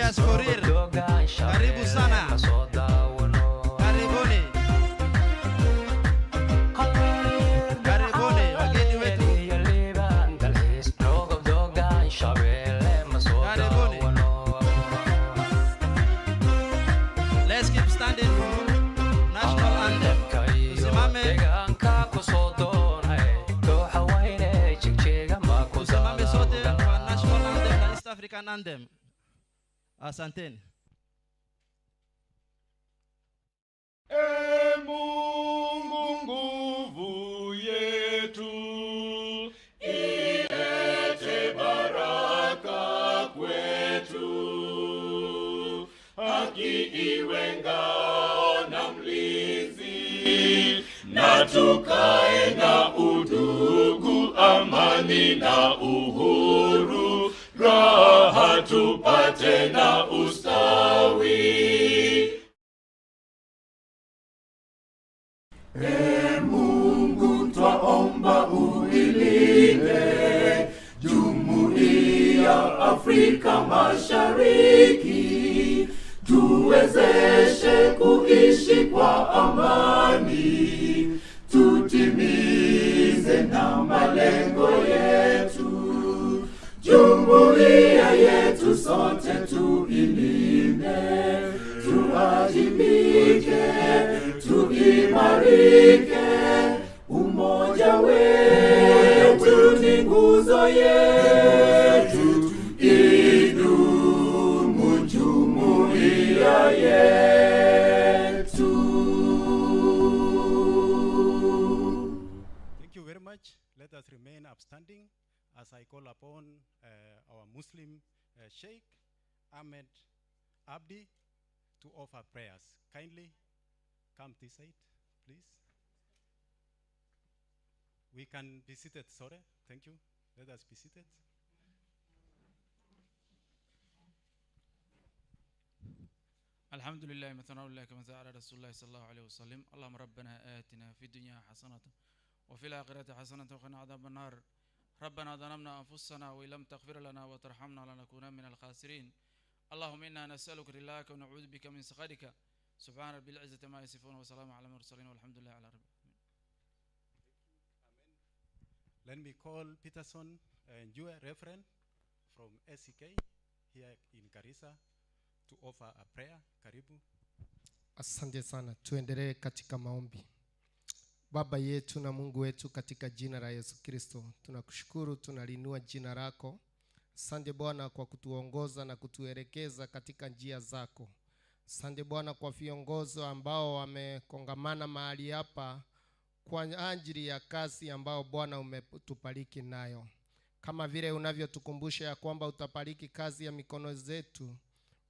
Julius Korir, karibu sana. Karibuni. Karibuni wageni wetu. Karibuni. Let's keep standing for national anthem. Tusimame. Tusimame sote kwa national anthem na East African anthem. Asanteni. Mungu nguvu yetu, ilete baraka kwetu, haki iwe ngao na mlinzi, na tukae na udugu, amani na uhuru, raha tupate na ustawi. Mungu twaomba uilinde Jumuiya Afrika Mashariki, tuwezeshe kuishi kwa amani, tutimize na malengo yetu. Jumuiya yetu sote tuilinde, tuwajibike, tuimarike, umoja wetu ni nguzo yetu, idumu jumuiya yetu. Thank you very much. Let us remain upstanding as I call upon our Muslim Sheikh Ahmed Abdi to offer prayers. Kindly come this side, please. We can be seated, sorry. Thank you. Let us be seated. الحمد لله مثنى الله كما على رسول الله صلى الله عليه وسلم. اللهم ربنا آتنا في الدنيا حسنة وفي الآخرة حسنة وقنا عذاب النار. ربنا ظلمنا أنفسنا وإن لم تغفر لنا وترحمنا لنكونن من الخاسرين. اللهم إنا نسألك رضاك ونعوذ بك من سخطك. سبحان ربي العزة ما يصفون وسلام على المرسلين والحمد لله على رب العالمين. Let me call Peterson Njue, Reverend from SCK here in Garissa to offer a prayer. Karibu. Asante sana. Tuendelee katika maombi. Baba yetu na Mungu wetu, katika jina la Yesu Kristo, tunakushukuru, tunalinua jina lako. Asante Bwana kwa kutuongoza na kutuelekeza katika njia zako. Asante Bwana kwa viongozi ambao wamekongamana mahali hapa kwa ajili ya kazi ambao Bwana umetubariki nayo. Kama vile unavyotukumbusha ya kwamba utabariki kazi ya mikono zetu,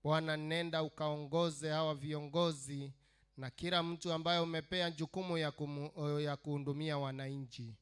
Bwana nenda ukaongoze hawa viongozi na kila mtu ambaye umepea jukumu ya kuhudumia wananchi.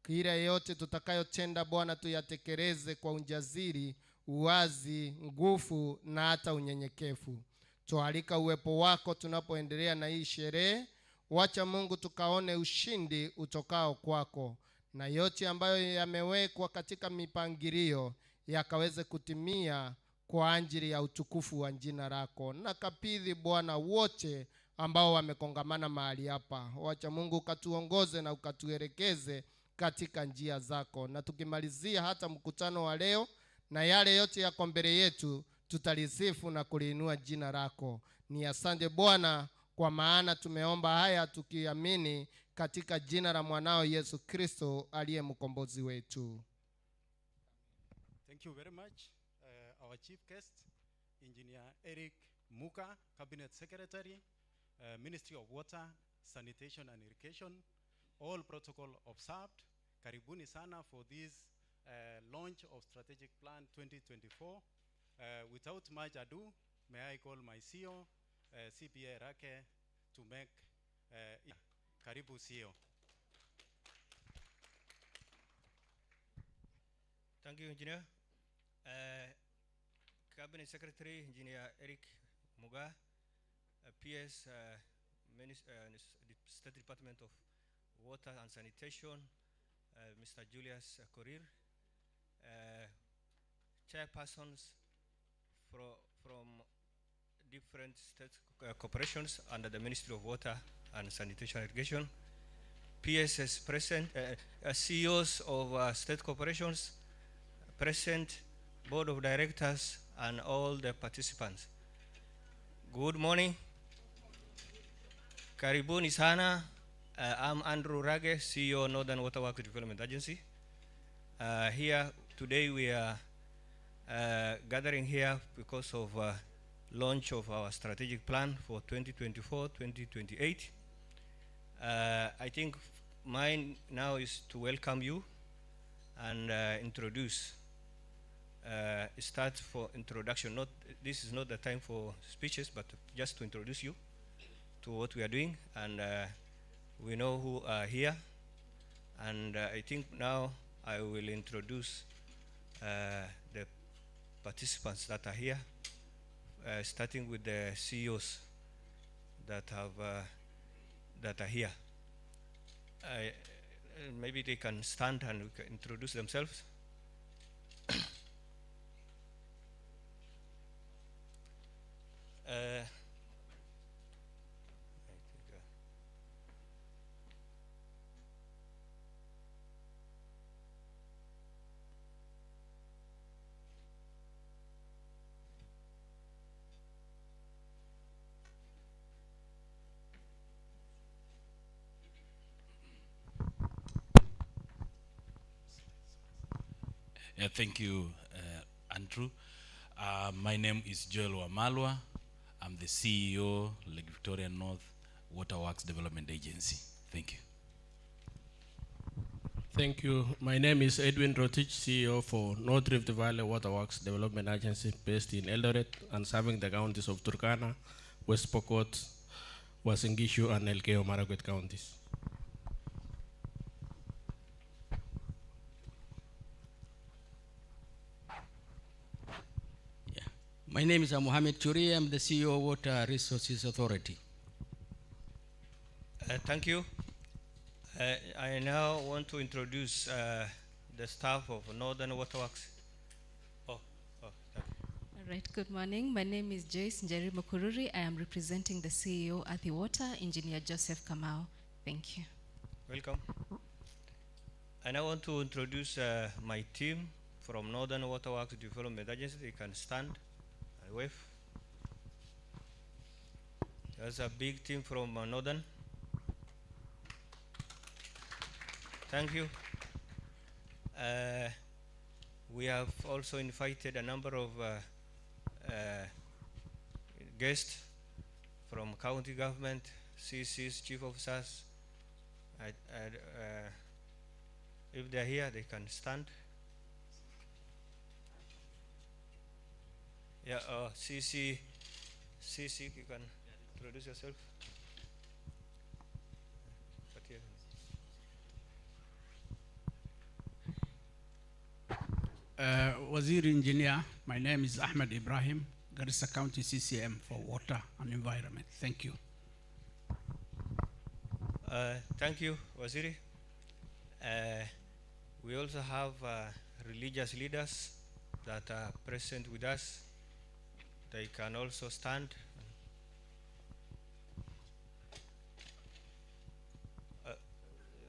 Kila yote tutakayotenda Bwana tuyatekeleze kwa ujasiri, uwazi, nguvu na hata unyenyekevu. Tualika uwepo wako tunapoendelea na hii sherehe. Wacha Mungu tukaone ushindi utokao kwako, na yote ambayo yamewekwa katika mipangilio yakaweze kutimia kwa ajili ya utukufu wa jina lako. Nakabidhi Bwana wote ambao wamekongamana mahali hapa. Wacha Mungu ukatuongoze na ukatuelekeze katika njia zako. Na tukimalizia hata mkutano wa leo na yale yote yako mbele yetu, tutalisifu na kuliinua jina lako. Ni asante Bwana, kwa maana tumeomba haya tukiamini katika jina la mwanao Yesu Kristo aliye mkombozi wetu. Thank you very much. Our chief guest, Engineer Eric Muka, Cabinet Secretary, Ministry of Water, Sanitation and Irrigation, all protocol observed. Karibuni sana for this launch of Strategic Plan 2024. Without much ado, may I call my CEO, CPA Rake, to make Karibu CEO. Thank you, Engineer. Cabinet Secretary, Engineer Eric Muga, PS, State Department of Water and Sanitation, Mr. Julius Korir, chairpersons from different state corporations under the Ministry of Water and Sanitation and Irrigation, PSS present, CEOs of state corporations present, Board of Directors, and all the participants. Good morning. Karibuni sana. I'm Andrew Rage, CEO Northern Water Works Development Agency. Here today we are gathering here because of launch of our strategic plan for 2024-2028. I think mine now is to welcome you and introduce. Start for introduction. This is not the time for speeches, but just to introduce you to what we are doing, and we know who are here. And I think now I will introduce the participants that are here, starting with the CEOs that are here. Maybe they can stand and introduce themselves. Thank you, Andrew. My name is Joel Wamalwa. I'm the CEO, Lake Victoria North Waterworks Development Agency. Thank you. Thank you. My name is Edwin Rotich, CEO for North Rift Valley Waterworks Development Agency based in Eldoret and serving the counties of Turkana, West Pokot, Uasin Gishu, and Elgeyo Marakwet counties. My name is Mohammed Churi. I'm the CEO of Water Resources Authority. Thank you. I now want to introduce the staff of Northern Waterworks. Thank you. All right, good morning. My name is Joyce Njeri Mukururi. I am representing the CEO at the Water, Engineer Joseph Kamau. Thank you. Welcome. And I want to introduce my team from Northern Waterworks Development Agency. They can stand and wave. There's a big team from Northern. Thank you. We have also invited a number of guests from county government, CCs, chief officers. If they're here, they can stand. Yeah, CC, you can introduce yourself. Wazir Engineer, my name is Ahmed Ibrahim, Garissa County CCM for Water and Environment. Thank you. Thank you, Waziri. We also have religious leaders that are present with us. They can also stand.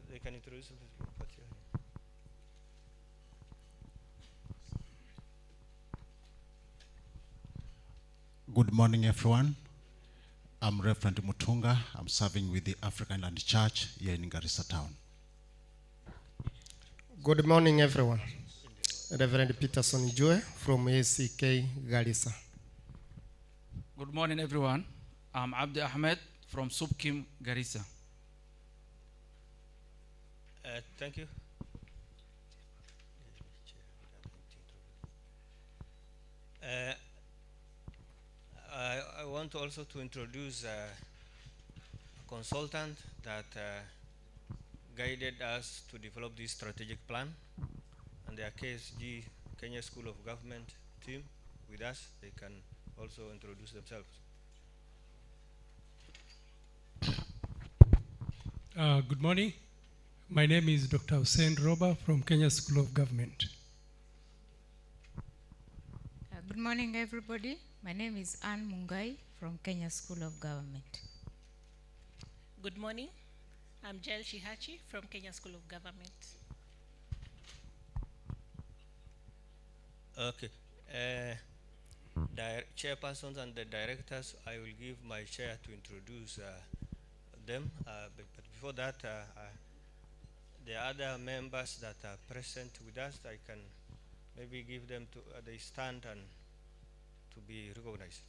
They can introduce themselves. Good morning, everyone. I'm Reverend Mutunga. I'm serving with the African Land Church here in Garissa town. Good morning, everyone. Reverend Peterson Jue from ACK Garissa. Good morning, everyone. I'm Abdi Ahmed from Subkim, Garissa. Thank you. I want also to introduce a consultant that guided us to develop this strategic plan, and the KSG, Kenya School of Government team with us. They can also introduce themselves. Good morning. My name is Dr. Hussein Roba from Kenya School of Government. Good morning, everybody. My name is Anne Mungai from Kenya School of Government. Good morning. I'm Jael Shihachi from Kenya School of Government. Okay. Chairpersons and the directors, I will give my chair to introduce them. But before that, the other members that are present with us, I can maybe give them to they stand and to be recognized.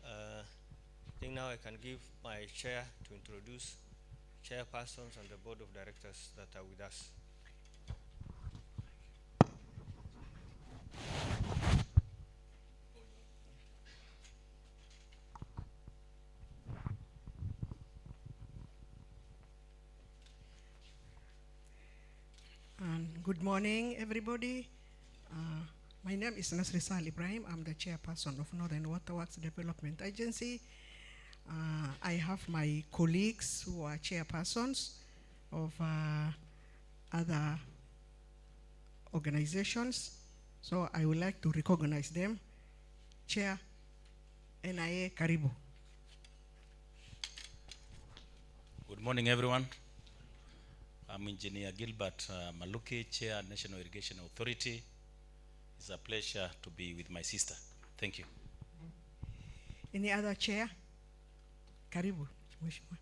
I think now I can give my chair to introduce chairpersons and the board of directors that are with us. And good morning, everybody. My name is Nasri Sal Ibrahim. I'm the chairperson of Northern Waterworks Development Agency. I have my colleagues who are chairpersons of other organizations. So I would like to recognize them. Chair, NIA Karibu. Good morning, everyone. I'm Engineer Gilbert Maluki, Chair, National Irrigation Authority. It's a pleasure to be with my sister. Thank you. Any other chair? Karibu, Mheshimiwa.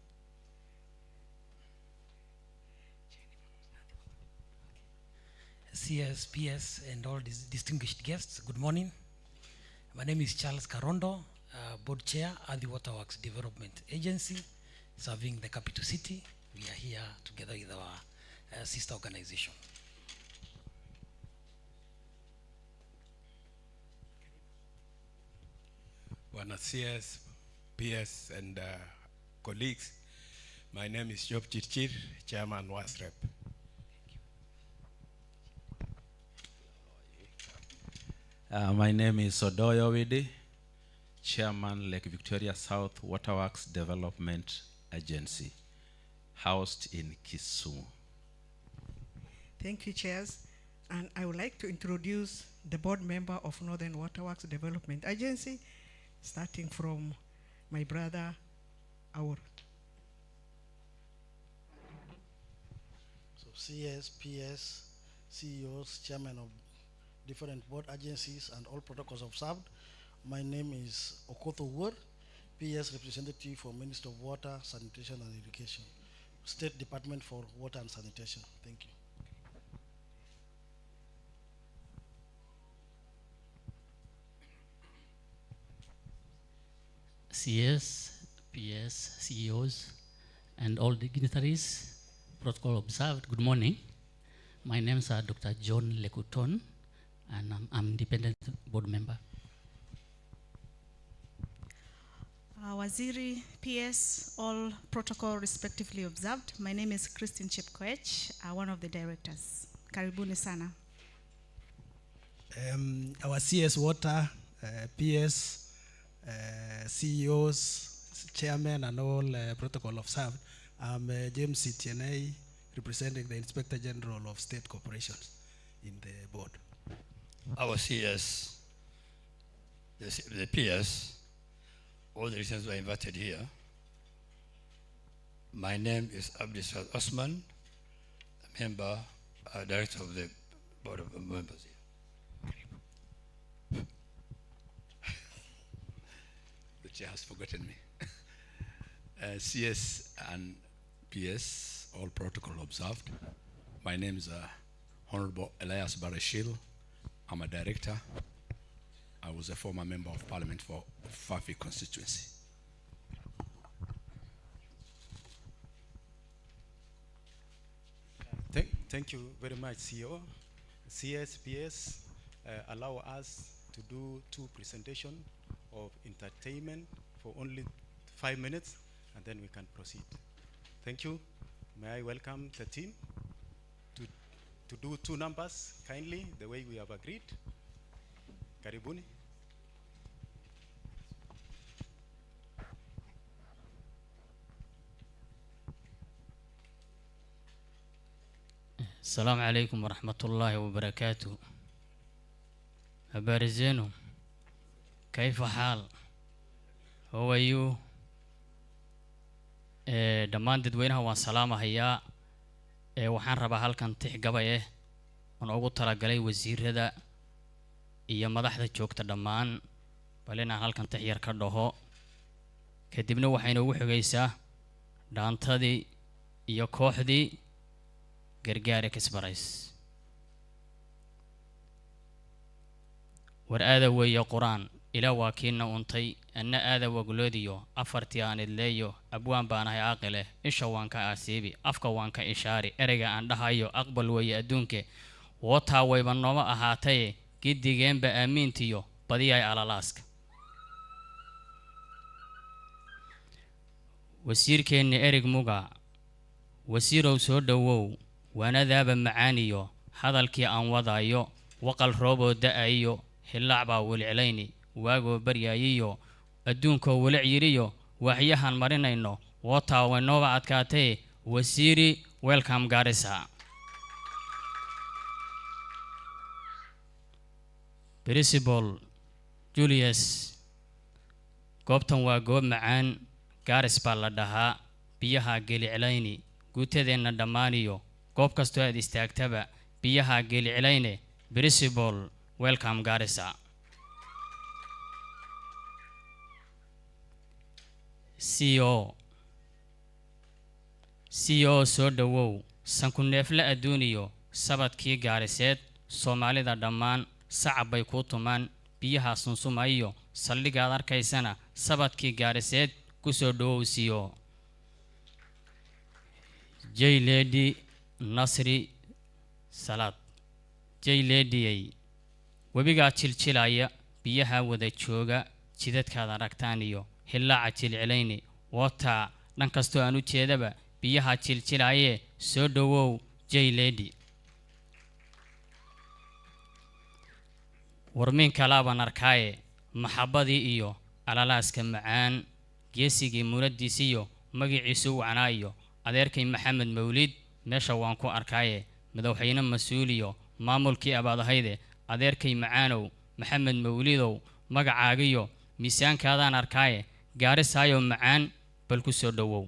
CS, PS, and all these distinguished guests, good morning. My name is Charles Karondo, Board Chair at the Waterworks Development Agency, serving the capital city. We are here together with our sister organization. Buenos CS, PS, and colleagues. My name is Job Chirchir, Chairman WASREP. My name is Odoyo Widi, Chairman, Lake Victoria South Waterworks Development Agency, housed in Kisumu. Thank you, chairs. And I would like to introduce the board member of Northern Waterworks Development Agency, starting from my brother, Aur. So CS, PS, CEOs, chairman of different board agencies and all protocols observed. My name is Okoto Wur, PS representative for Minister of Water, Sanitation and Irrigation, State Department for Water and Sanitation. Thank you. CS, PS, CEOs, and all dignitaries, protocol observed, good morning. My name is Dr. John Lekuton, and I'm independent board member. Waziri, PS, all protocol respectively observed. My name is Christine Chepkoech, one of the directors. Karibuni sana. Our CS Water, PS, CEOs, chairman, and all protocol observed. I'm James Etienne, representing the Inspector General of State Corporations in the board. Our CS, the PS, all the reasons were invited here. My name is Abdisal Osman, a member, director of the board of members here. The chair has forgotten me. CS and PS, all protocol observed. My name is Honorable Elias Barashil. I'm a director. I was a former member of parliament for Fafi constituency. Thank you very much, CEO. CSPS allow us to do 2 presentations of entertainment for only 5 minutes, and then we can proceed. Thank you. May I welcome the team to do 2 numbers kindly, the way we have agreed. Karibuni. السلام عليكم ورحمة الله وبركاته. أبارزينو كيف حال؟ هو يو دمان ددوينها وسلامة هيا وحان ربا هالكان تح قبايه ونوغو تلاقلي وزير هذا إيا مدحدة جوكتا دمان بلينا هالكان تح يركضوهو كدبنا وحينو وحوغيسا دانتادي إيا كوحدي gargaare kasbarays war aada weeye quraan ila waa kiina untay anna aada wagloodiyo afartii aan idleeyo abwaan baanahay aaqile isha waan ka aasiibi afka waan ka ishaari ereyga aan dhahayo aqbal weeye adduunke wootaa wayba nooma ahaataye giddigeenba aamiintiyo badiyay alalaaska wasiirkeenni erig muga wasiirow soo dhowow waanadaaba macaaniyo hadalkii aan wadaayo waqal rooboo da'ayo hillaac baa wilcilayni waagoo baryaayiyo adduunkoo wilic yidhiyo waxyahan marinayno wootaa waynooba adkaatee wasiiri welcome Garissa. Principal Julius goobtan waa goob macaan Garis baa la dhahaa biyaha geliclayni guutadeenna dhammaaniyo goob kastoo aad istaagtaba biyaha geliclayne Principal welcome Garissa. CEO soo dhowow sanku neefle adduuniyo sabadkii gaariseed Soomaalida dhammaan sacab bay ku tumaan biyaha sunsumayo saldhigaad arkaysana sabadkii gaariseed ku soo dhowow CEO. J Lady Nasri Salad J Lady webigaa jilcilaya biyaha wada jooga jidadkaad aragtaan iyo hillaaca jilcilayni wootaa dhan kastoo aan u jeedaba biyaha jilcilaye soo dhowow J Lady. warmiin kalaaban arkaaye maxabadii iyo alalaaska macaan geesigii muunadiisiyo magaciisu wacnaayo adeerkay Maxamed Mawlid meesha waan ku arkaaye madaxweyne mas-uuliyo maamulkii abaadahayde adeerkay macaanow Maxamed Mawlidow magacaagiyo miisaankaadaan arkaaye Garisaayo macaan bal ku soo dhowow.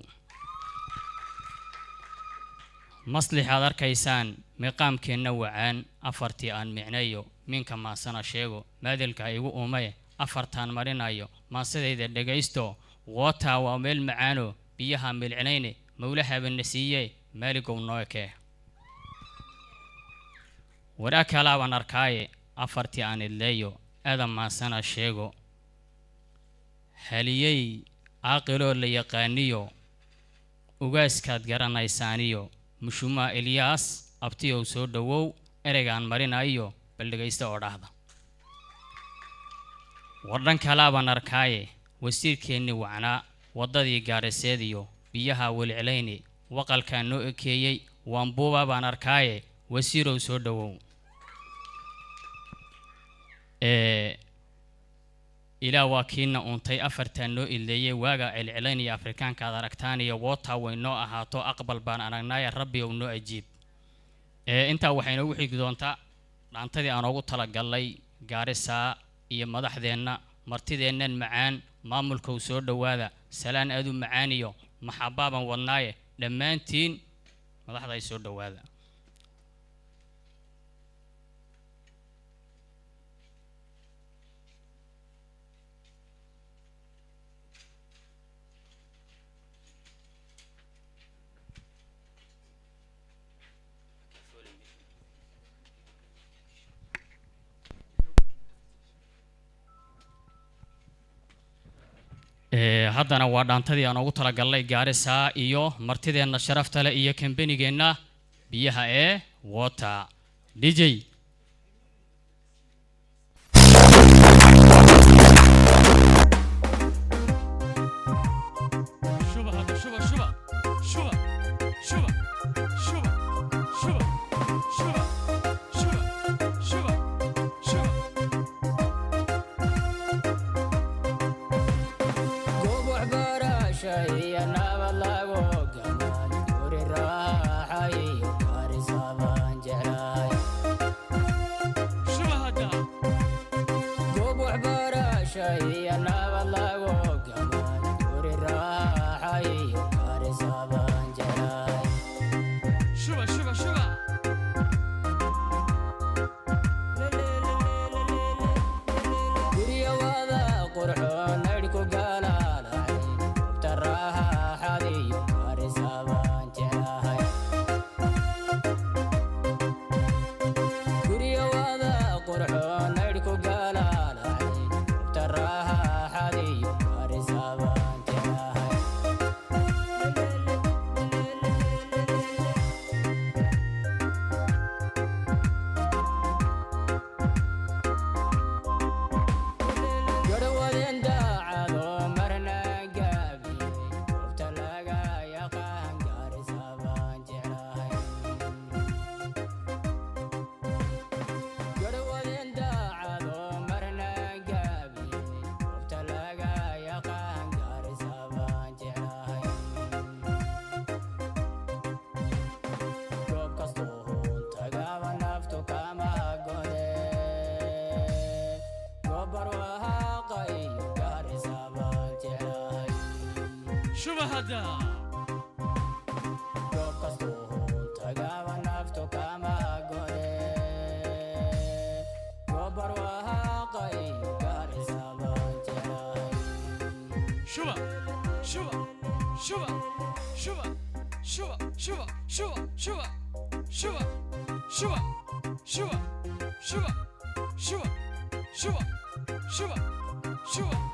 maslixaad arkaysaan miqaamkeenna wacaan afartii aan micnayo minka maasana sheego maadalka igu uumaye afartaan marinayo maasadayda dhagaysto wootaa waa meel macaano biyaha milcinayne mawlahaaba na siiye maaligow nooke. waraa kalaaban arkaaye afartii aan idleeyo aadam maasana sheego haliyey aaqiloo la yaqaaniyo ugaaskaad garanaysaaniyo mushumaa Eliyaas abtiyow soo dhowow ereygaan marinayo bal dhagaysta oo dhahda. wardhan kalaaban arkaaye wasiirkeenni wacnaa waddadii gaariseediyo biyaha wilcilayni waqalkaa noo ekeeyey waanbuuba baan arkaaye wasiirow soo dhowow. ilaa waa kiina untay afartaan noo ileeyey waaga cilcilayn iyo afrikaankaad aragtaan iyo wootaa way noo ahaato aqbal baan aragnaaye rabbi ow noo ajiib. intaa waxay noogu xigi doontaa dhaantadii aan ugu talagalnay Garissa iyo madaxdeenna martideennan macaan maamulka u soo dhowaada salaan aad u macaan iyo maxabaaban wadnaaye dhammaantiin madaxda ay soo dhowaada. haddana waa dhaantadii aan ugu talagalnay Garissa iyo martideenna sharafta leh iyo kambanigeenna biyaha ee water DJ. Shaya nabalago gaman, uri raha iyo karisabanya. shuba hadda shuba shuba shuba shuba shuba shuba shuba shuba shuba shuba shuba shuba shuba shuba shuba shuba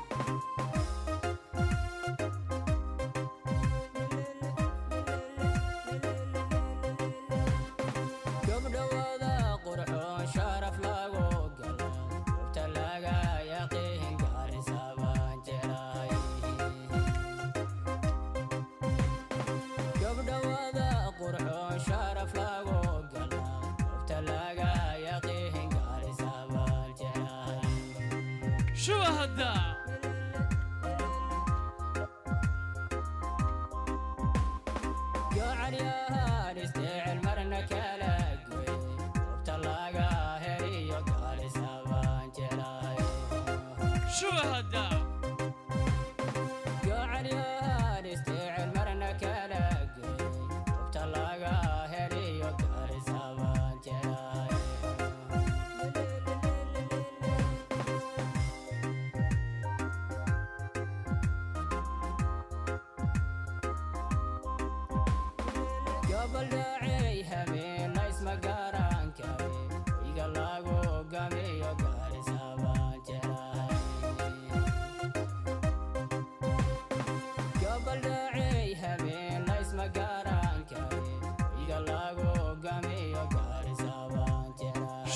شو هدا شو هدا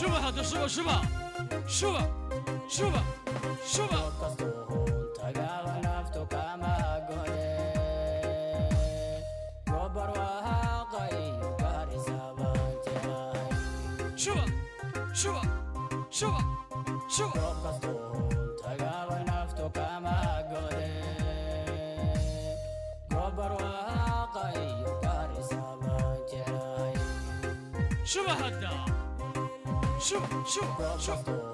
شوبا هذا شوبا شوبا شوبا شوبا شوبا شوبا شوبا شوبا شوبا شوبا هذا شوف شوف شوف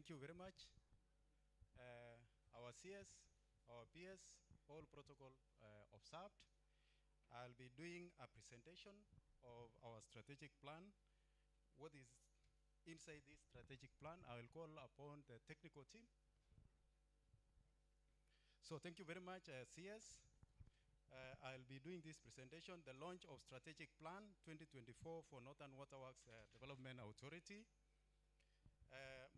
Thank you very much. Our CS, our PS, all protocol observed. I'll be doing a presentation of our strategic plan. What is inside this strategic plan? I will call upon the technical team. So thank you very much, CS. I'll be doing this presentation, the launch of strategic plan 2024 for Northern Waterworks Development Authority.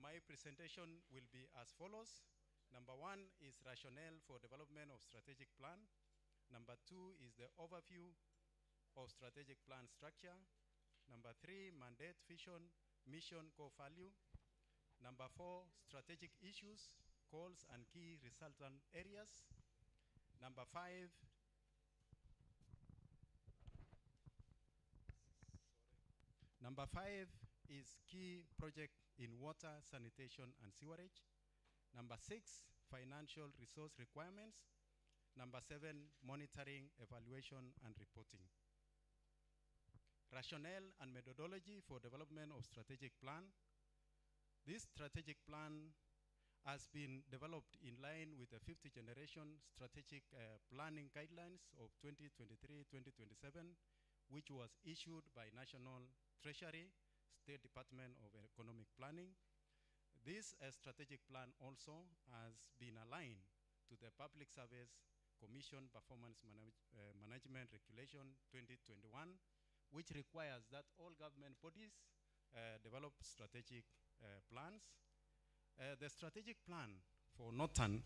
My presentation will be as follows. Number one is rationale for development of strategic plan. Number two is the overview of strategic plan structure. Number three, mandate, vision, mission, core value. Number four, strategic issues, goals, and key resultant areas. Number five, is key project in water, sanitation, and sewerage. Number 6, financial resource requirements. Number 7, monitoring, evaluation, and reporting. Rationale and methodology for development of strategic plan. This strategic plan has been developed in line with the 5th generation strategic planning guidelines of 2023-2027, which was issued by National Treasury, State Department of Economic Planning. This strategic plan also has been aligned to the Public Service Commission Performance Management Regulation 2021, which requires that all government bodies develop strategic plans. The strategic plan for Northern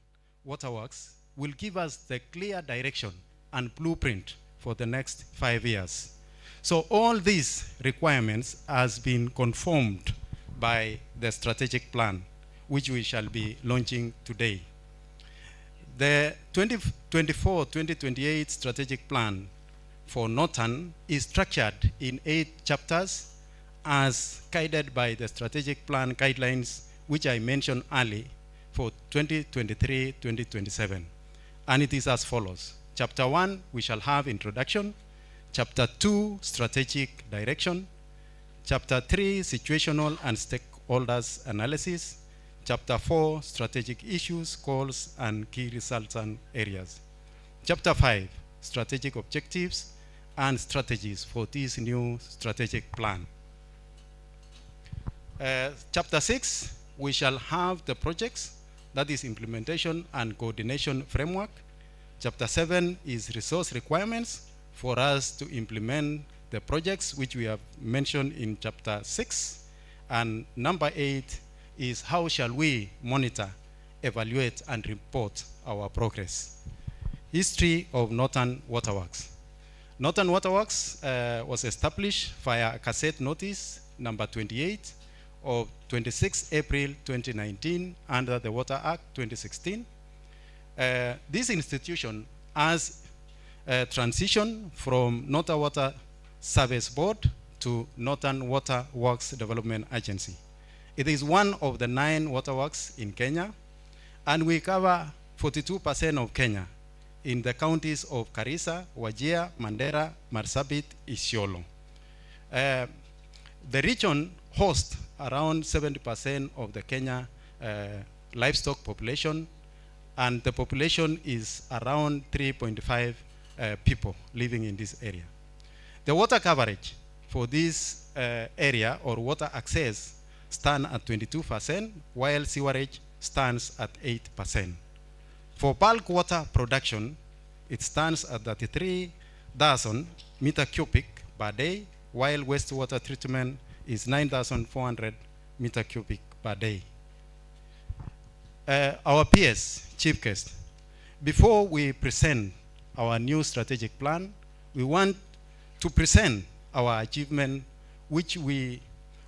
Waterworks will give us the clear direction and blueprint for the next 5 years. So all these requirements has been confirmed by the strategic plan, which we shall be launching today. The 2024-2028 strategic plan for Northern is structured in 8 chapters as guided by the strategic plan guidelines, which I mentioned earlier for 2023-2027. And it is as follows. Chapter 1, we shall have introduction. Chapter 2, strategic direction. Chapter 3, situational and stakeholders analysis. Chapter 4, strategic issues, goals, and key resultant areas. Chapter 5, strategic objectives and strategies for this new strategic plan. Chapter 6, we shall have the projects, that is implementation and coordination framework. Chapter 7 is resource requirements for us to implement the projects which we have mentioned in chapter 6. And number 8 is how shall we monitor, evaluate, and report our progress. History of Northern Waterworks. Northern Waterworks was established via a cassette notice number 28 of 26 April 2019 under the Water Act 2016. This institution has transitioned from Northern Water Service Board to Northern Water Works Development Agency. It is one of the 9 waterworks in Kenya, and we cover 42% of Kenya in the counties of Garissa, Wajir, Mandera, Marsabit, Isiolo. The region hosts around 70% of the Kenya livestock population, and the population is around 3.5 people living in this area. The water coverage for this area or water access stands at 22%, while sewerage stands at 8%. For bulk water production, it stands at 33,000 meter cubic per day, while wastewater treatment is 9,400 meter cubic per day. Our PS, chief guest, before we present our new strategic plan, we want to present our achievement which we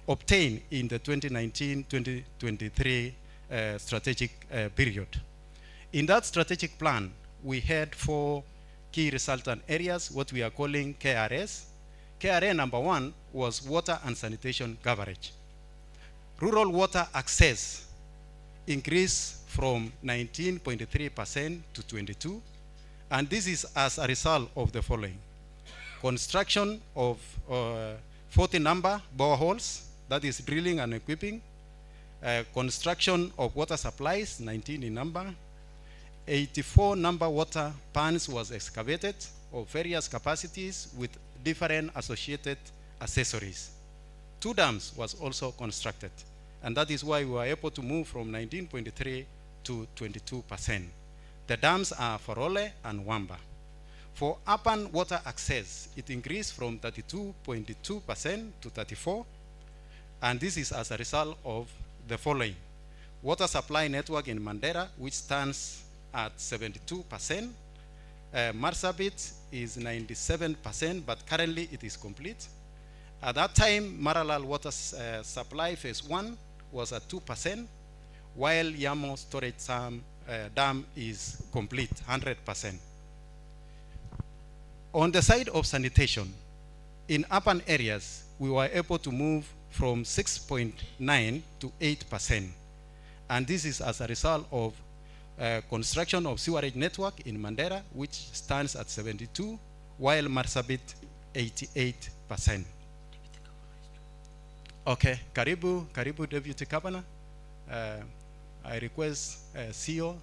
obtained in the 2019-2023 strategic period. In that strategic plan, we had 4 key resultant areas, what we are calling KRS. KRA number 1 was water and sanitation coverage. Rural water access increased from 19.3% to 22%, and this is as a result of the following. Construction of 40 number boreholes, that is drilling and equipping. Construction of water supplies, 19 in number. 84 number water pans was excavated of various capacities with different associated accessories. 2 dams was also constructed, and that is why we were able to move from 19.3 to 22%. The dams are Forole and Wamba. For urban water access, it increased from 32.2% to 34%, and this is as a result of the following. Water supply network in Mandera, which stands at 72%. Marsabit is 97%, but currently it is complete. At that time, Maralal water supply phase 1 was at 2%, while Yamo storage dam is complete, 100%. On the side of sanitation, in urban areas, we were able to move from 6.9 to 8%. And this is as a result of construction of sewerage network in Mandera, which stands at 72%, while Marsabit 88%. Okay, Karibu Deputy Governor. I request CEO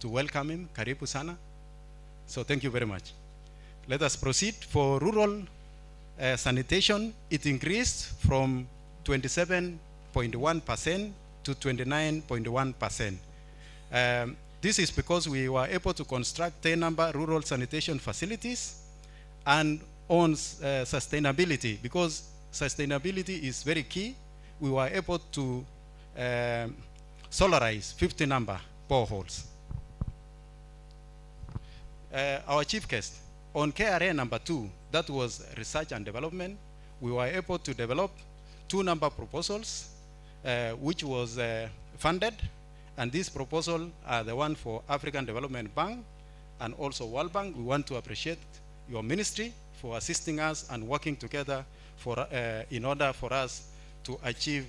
to welcome him. Karibu sana. So thank you very much. Let us proceed. For rural sanitation, it increased from 27.1% to 29.1%. This is because we were able to construct 10 number rural sanitation facilities, and on sustainability, because sustainability is very key, we were able to solarize 50 number boreholes. Our chief guest, on KRA number 2, that was research and development, we were able to develop 2 number proposals, which was funded, and these proposals are the one for African Development Bank and also World Bank. We want to appreciate your ministry for assisting us and working together for, in order for us to achieve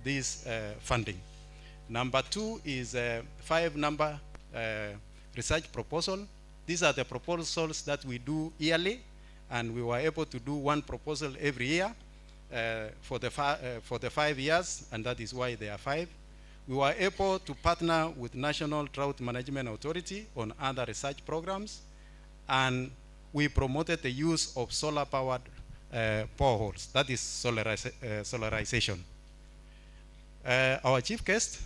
this funding. Number 2 is 5 number research proposal. These are the proposals that we do yearly, and we were able to do 1 proposal every year for the 5 years, and that is why there are 5. We were able to partner with National Drought Management Authority on other research programs, and we promoted the use of solar-powered boreholes, that is solarization. Our chief guest,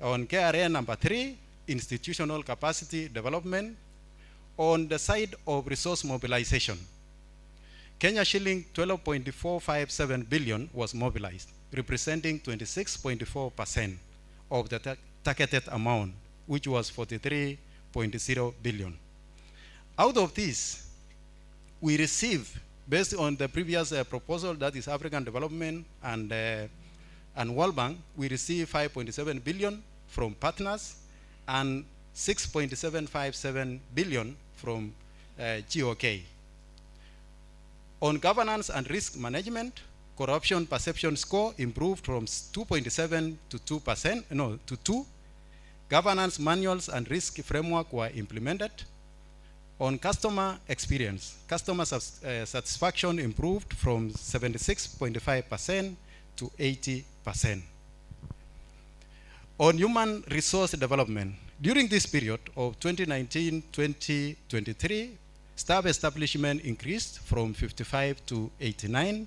on KRA number 3, institutional capacity development, on the side of resource mobilization. Kenya shilling 12.457 billion was mobilized, representing 26.4% of the targeted amount, which was 43.0 billion. Out of this, we received, based on the previous proposal, that is African Development and World Bank, we received 5.7 billion from partners and 6.757 billion from GOK. On governance and risk management, corruption perception score improved from 2.7 to 2%, no, to 2. Governance manuals and risk framework were implemented. On customer experience, customer satisfaction improved from 76.5% to 80%. On human resource development, during this period of 2019-2023, staff establishment increased from 55 to 89,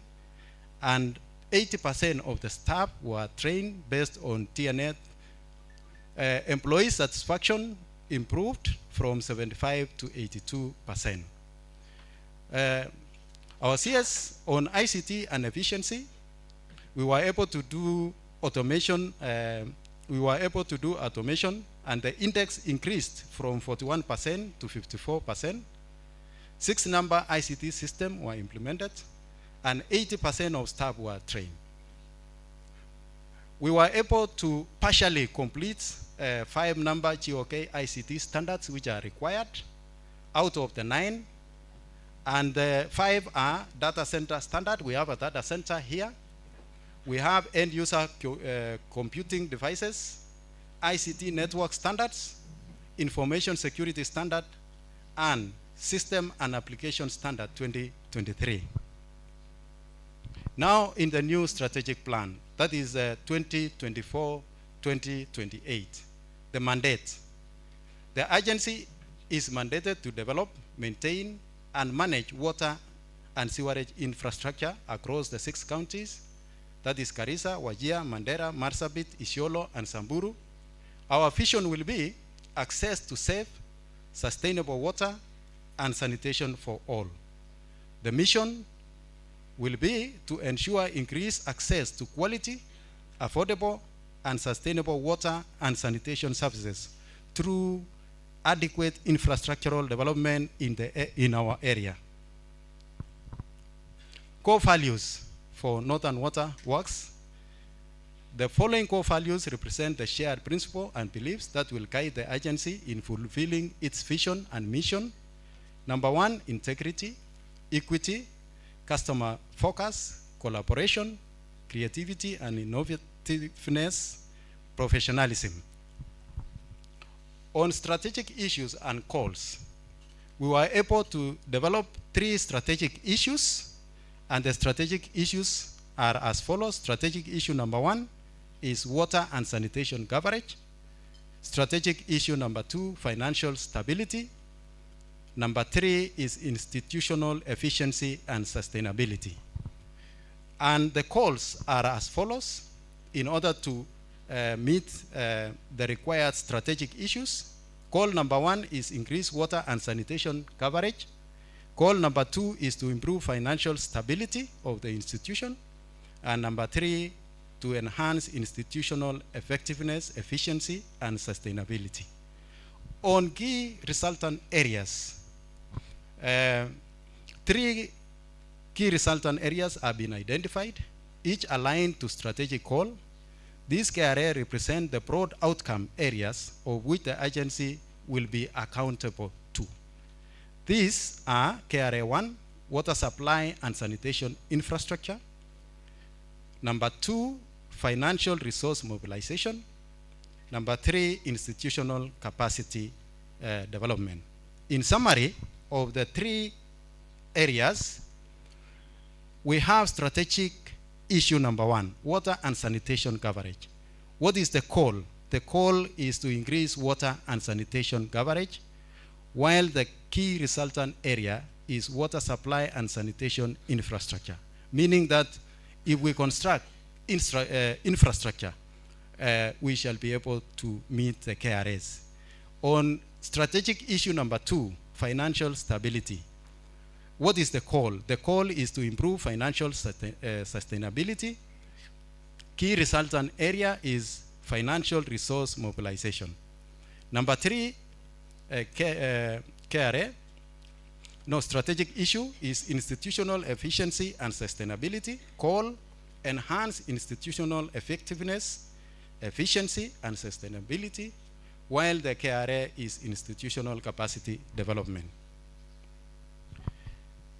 and 80% of the staff were trained based on TNET. Employee satisfaction improved from 75 to 82%. Our CS on ICT and efficiency, we were able to do automation. And the index increased from 41% to 54%. 6 number ICT systems were implemented, and 80% of staff were trained. We were able to partially complete 5 number GOK ICT standards which are required out of the 9, and the 5 are data center standard. We have a data center here. We have end user computing devices, ICT network standards, information security standard, and system and application standard 2023. Now in the new strategic plan, that is 2024-2028, the mandate. The agency is mandated to develop, maintain, and manage water and sewerage infrastructure across the 6 counties, that is Garissa, Wajir, Mandera, Marsabit, Isiolo, and Samburu. Our vision will be access to safe, sustainable water and sanitation for all. The mission will be to ensure increased access to quality, affordable, and sustainable water and sanitation services through adequate infrastructural development in our area. Core values for Northern Water Works. The following core values represent the shared principle and beliefs that will guide the agency in fulfilling its vision and mission. Number 1, integrity, equity, customer focus, collaboration, creativity and innovativeness, professionalism. On strategic issues and calls, we were able to develop 3 strategic issues, and the strategic issues are as follows. Strategic issue number 1 is water and sanitation coverage. Strategic issue number 2, financial stability. Number 3 is institutional efficiency and sustainability. And the calls are as follows. In order to meet the required strategic issues, call number 1 is increase water and sanitation coverage. Call number 2 is to improve financial stability of the institution. And number 3, to enhance institutional effectiveness, efficiency, and sustainability. On key resultant areas, Three key resultant areas have been identified, each aligned to strategic goal. These KRA represent the broad outcome areas of which the agency will be accountable to. These are KRA 1, water supply and sanitation infrastructure. Number 2, financial resource mobilization. Number 3, institutional capacity development. In summary of the three areas, we have strategic issue number 1, water and sanitation coverage. What is the goal? The goal is to increase water and sanitation coverage, while the key resultant area is water supply and sanitation infrastructure, meaning that if we construct infrastructure, we shall be able to meet the KRAs. On strategic issue number 2, financial stability. What is the goal? The goal is to improve financial sustainability. Key resultant area is financial resource mobilization. Number 3, KRA. Strategic issue is institutional efficiency and sustainability. Goal, enhance institutional effectiveness, efficiency, and sustainability, while the KRA is institutional capacity development.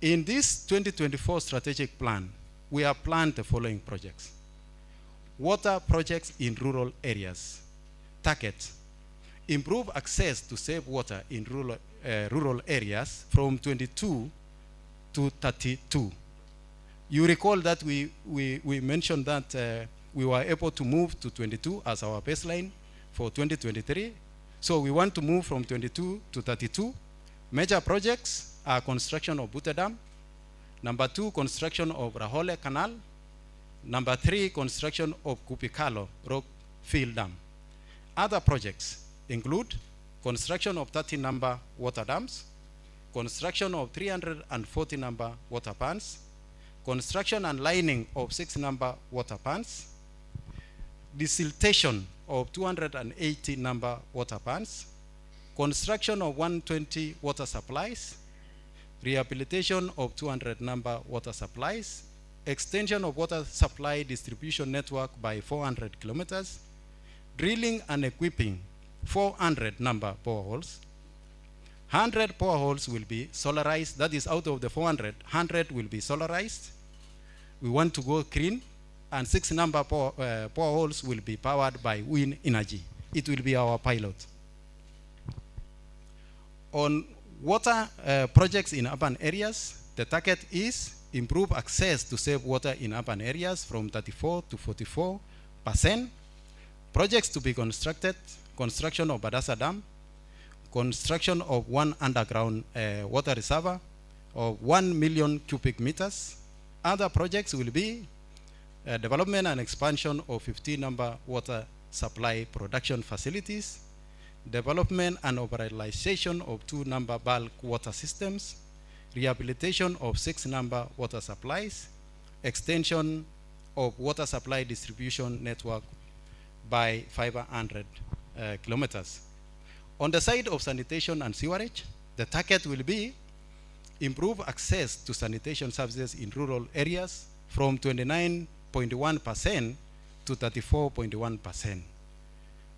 In this 2024 strategic plan, we have planned the following projects. Water projects in rural areas. Target, improve access to safe water in rural areas from 22 to 32. You recall that we mentioned that we were able to move to 22 as our baseline for 2023. So we want to move from 22 to 32. Major projects are construction of Butte Dam. Number 2, construction of Rahole Canal. Number 3, construction of Kupikalo Rock Field Dam. Other projects include construction of 30 number water dams, construction of 340 number water pans, construction and lining of 6 number water pans, desiltation of 280 number water pans, construction of 120 water supplies, rehabilitation of 200 number water supplies, extension of water supply distribution network by 400 kilometers, drilling and equipping 400 number boreholes. 100 boreholes will be solarized. That is, out of the 400, 100 will be solarized. We want to go green, and 6 number boreholes will be powered by wind energy. It will be our pilot. On water projects in urban areas, the target is improve access to safe water in urban areas from 34 to 44%. Projects to be constructed: construction of Badasa Dam, construction of 1 underground water reservoir of 1 million cubic meters. Other projects will be development and expansion of 15 number water supply production facilities, development and operationalization of 2 number bulk water systems, rehabilitation of 6 number water supplies, extension of water supply distribution network by 500 kilometers. On the side of sanitation and sewerage, the target will be improve access to sanitation services in rural areas from 29.1% to 34.1%.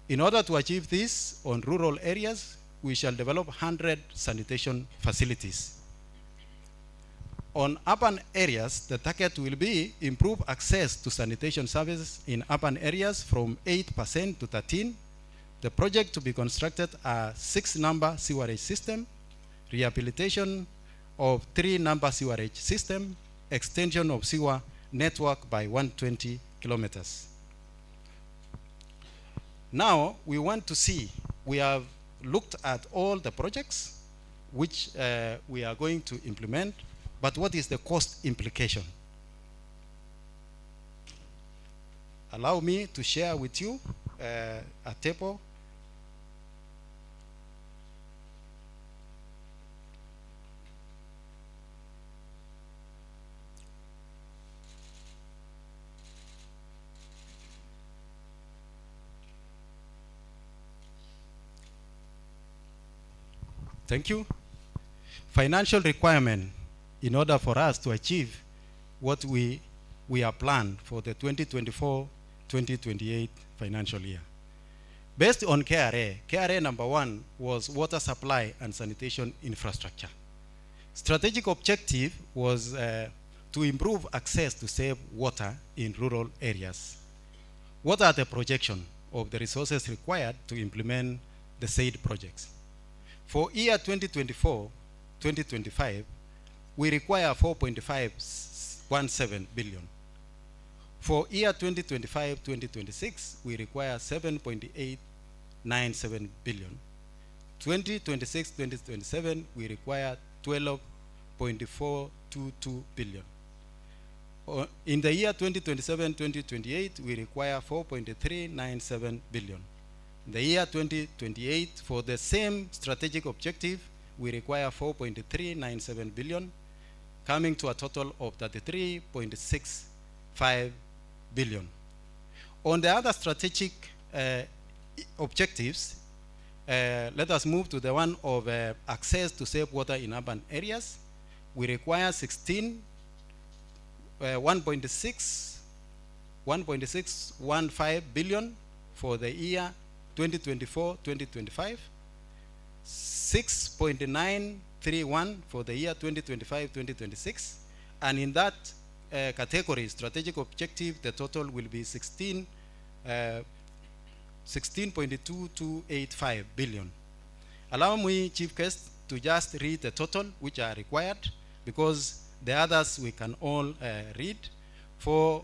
In order to achieve this on rural areas, we shall develop 100 sanitation facilities. On urban areas, the target will be improve access to sanitation services in urban areas from 8% to 13%. The project to be constructed are 6 number sewerage system, rehabilitation of 3 number sewerage system, extension of sewer network by 120 kilometers. Now we want to see, we have looked at all the projects which we are going to implement, but what is the cost implication? Allow me to share with you a table. Thank you. financial requirement in order for us to achieve what we are planned for the 2024-2028 financial year. Based on KRA number 1 was water supply and sanitation infrastructure. Strategic objective was to improve access to safe water in rural areas. What are the projections of the resources required to implement the said projects? For year 2024-2025, we require 4.517 billion. For year 2025-2026, we require 7.897 billion. 2026-2027, we require 12.422 billion. In the year 2027-2028, we require 4.397 billion. In the year 2028, for the same strategic objective, we require 4.397 billion, coming to a total of 33.65 billion. On the other strategic objectives, let us move to the one of access to safe water in urban areas. We require 1.615 billion for the year 2024-2025, 6.931 for the year 2025-2026, and in that category, strategic objective, the total will be 16.2285 billion. Allow me, Chief Guest, to just read the total which are required, because the others we can all read. To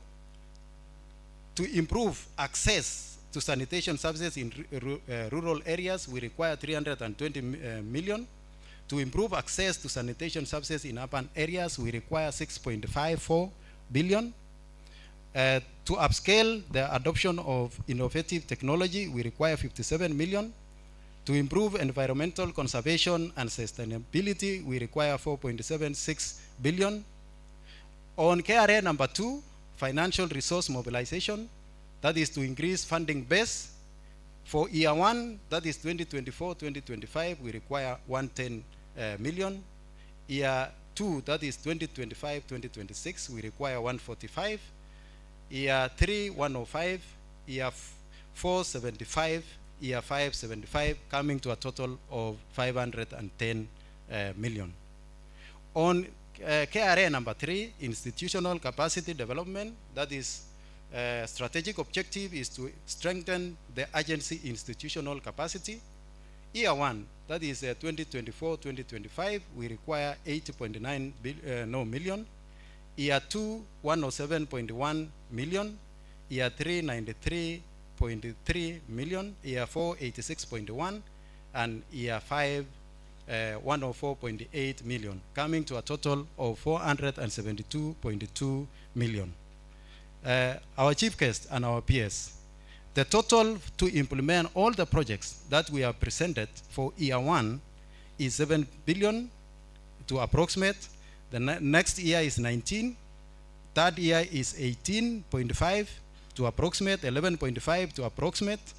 improve access to sanitation services in rural areas, we require 320 million. To improve access to sanitation services in urban areas, we require 6.54 billion. To upscale the adoption of innovative technology, we require 57 million. To improve environmental conservation and sustainability, we require 4.76 billion. On KRA number 2, financial resource mobilization, that is to increase funding base. For year 1, that is 2024-2025, we require 110 million. Year 2, that is 2025-2026, we require 145. Year 3, 105. Year 4, 75. Year 5, 75, coming to a total of 510 million. On KRA number 3, institutional capacity development, that is strategic objective is to strengthen the agency institutional capacity. Year 1, that is 2024-2025, we require 80.9 million. Year 2, 107.1 million. Year 3, 93.3 million. Year 4, 86.1, and year 5, 104.8 million, coming to a total of 472.2 million. Our Chief Guest and our PS, the total to implement all the projects that we have presented for year 1 is 7 billion to approximate. The next year is 19. Third year is 18.5 to approximate, 11.5 to approximate,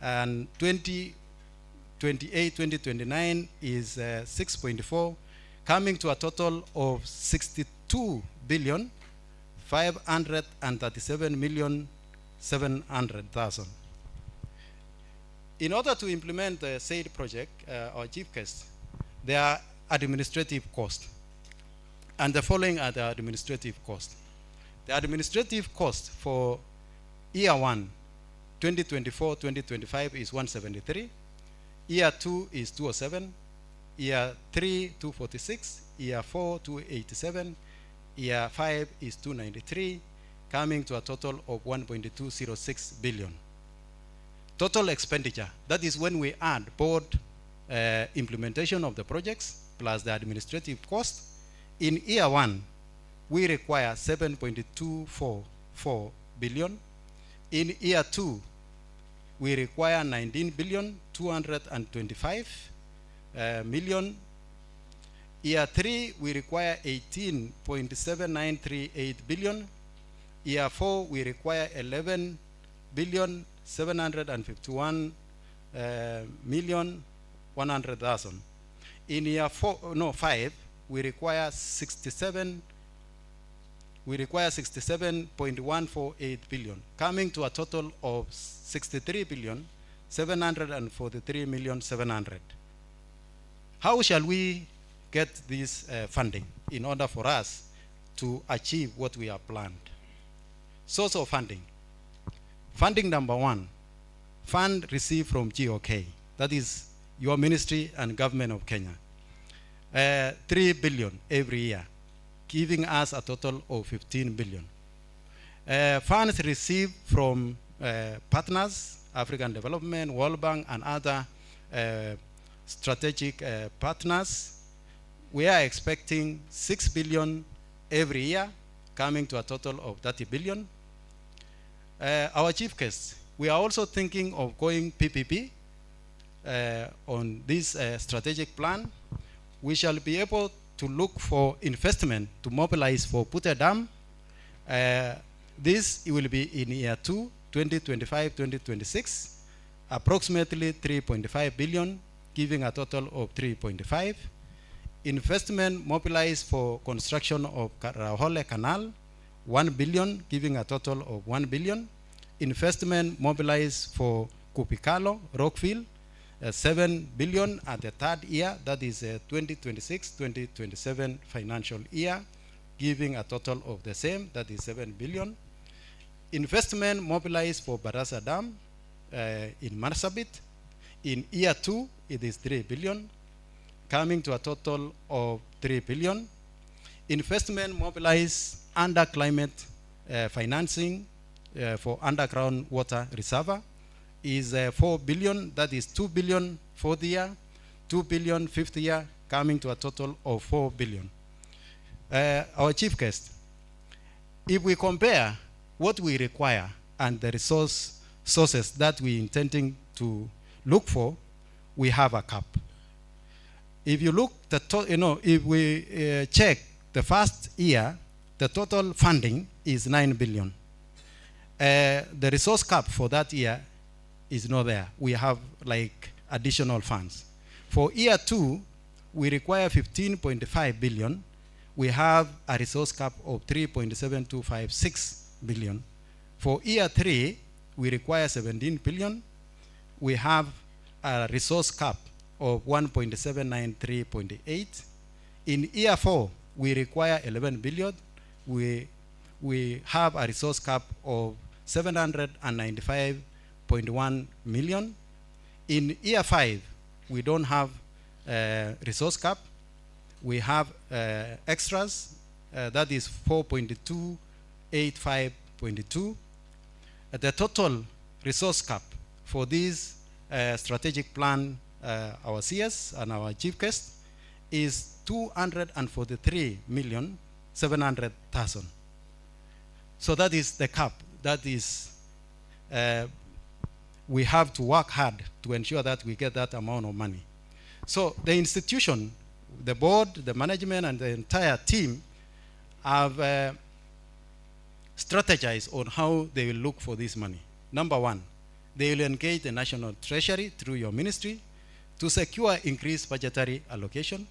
and 2028-2029 is 6.4, coming to a total of 62 billion 537 million 700,000. In order to implement the said project, our Chief Guest, there are administrative costs, and the following are the administrative costs. The administrative cost for year 1, 2024-2025 is 173. Year 2 is 207. Year 3, 246. Year 4, 287. Year 5 is 293, coming to a total of 1.206 billion. Total expenditure, that is when we add both implementation of the projects plus the administrative cost. In year 1, we require 7.244 billion. In year 2, we require 19 billion 225 million. Year 3, we require 18.7938 billion. Year 4, we require 11 billion 751 million 100,000. In year 5, we require 67.148 billion, coming to a total of 63,743,700,000. How shall we get this funding in order for us to achieve what we have planned? Source of funding. Funding number one, fund received from GOK, that is your ministry and government of Kenya. 3 billion every year, giving us a total of 15 billion. Funds received from partners, African Development, World Bank, and other strategic partners. We are expecting 6 billion every year, coming to a total of 30 billion. Our chief guest, we are also thinking of going PPP on this strategic plan. We shall be able to look for investment to mobilize for Pute Dam. This will be in year 2, 2025-2026, approximately 3.5 billion, giving a total of 3.5. Investment mobilized for construction of Karahole Canal, 1 billion, giving a total of 1 billion. Investment mobilized for Kupikalo, Rockville, 7 billion at the third year, that is 2026-2027 financial year, giving a total of the same, that is 7 billion. Investment mobilized for Barasa Dam in Marsabit. In year 2, it is 3 billion, coming to a total of 3 billion. Investment mobilized under climate financing for underground water reservoir is 4 billion, that is 2 billion fourth year, 2 billion fifth year, coming to a total of 4 billion. Our chief guest, if we compare what we require and the sources that we intending to look for, we have a cap. If you look, if we check the first year, the total funding is 9 billion. The resource cap for that year is not there. We have like additional funds. For year 2, we require 15.5 billion. We have a resource cap of 3.7256 billion. For year 3, we require 17 billion. We have a resource cap of 1.793.8. In year 4, we require 11 billion. We have a resource cap of 795.1 million. In year 5, we don't have resource cap. We have extras, that is 4.285.2. The total resource cap for this strategic plan, our CS and our chief guest, is 243,700,000. So that is the cap. That is, we have to work hard to ensure that we get that amount of money. So the institution, the board, the management, and the entire team have strategized on how they will look for this money. Number one, they will engage the National Treasury through your ministry to secure increased budgetary allocation.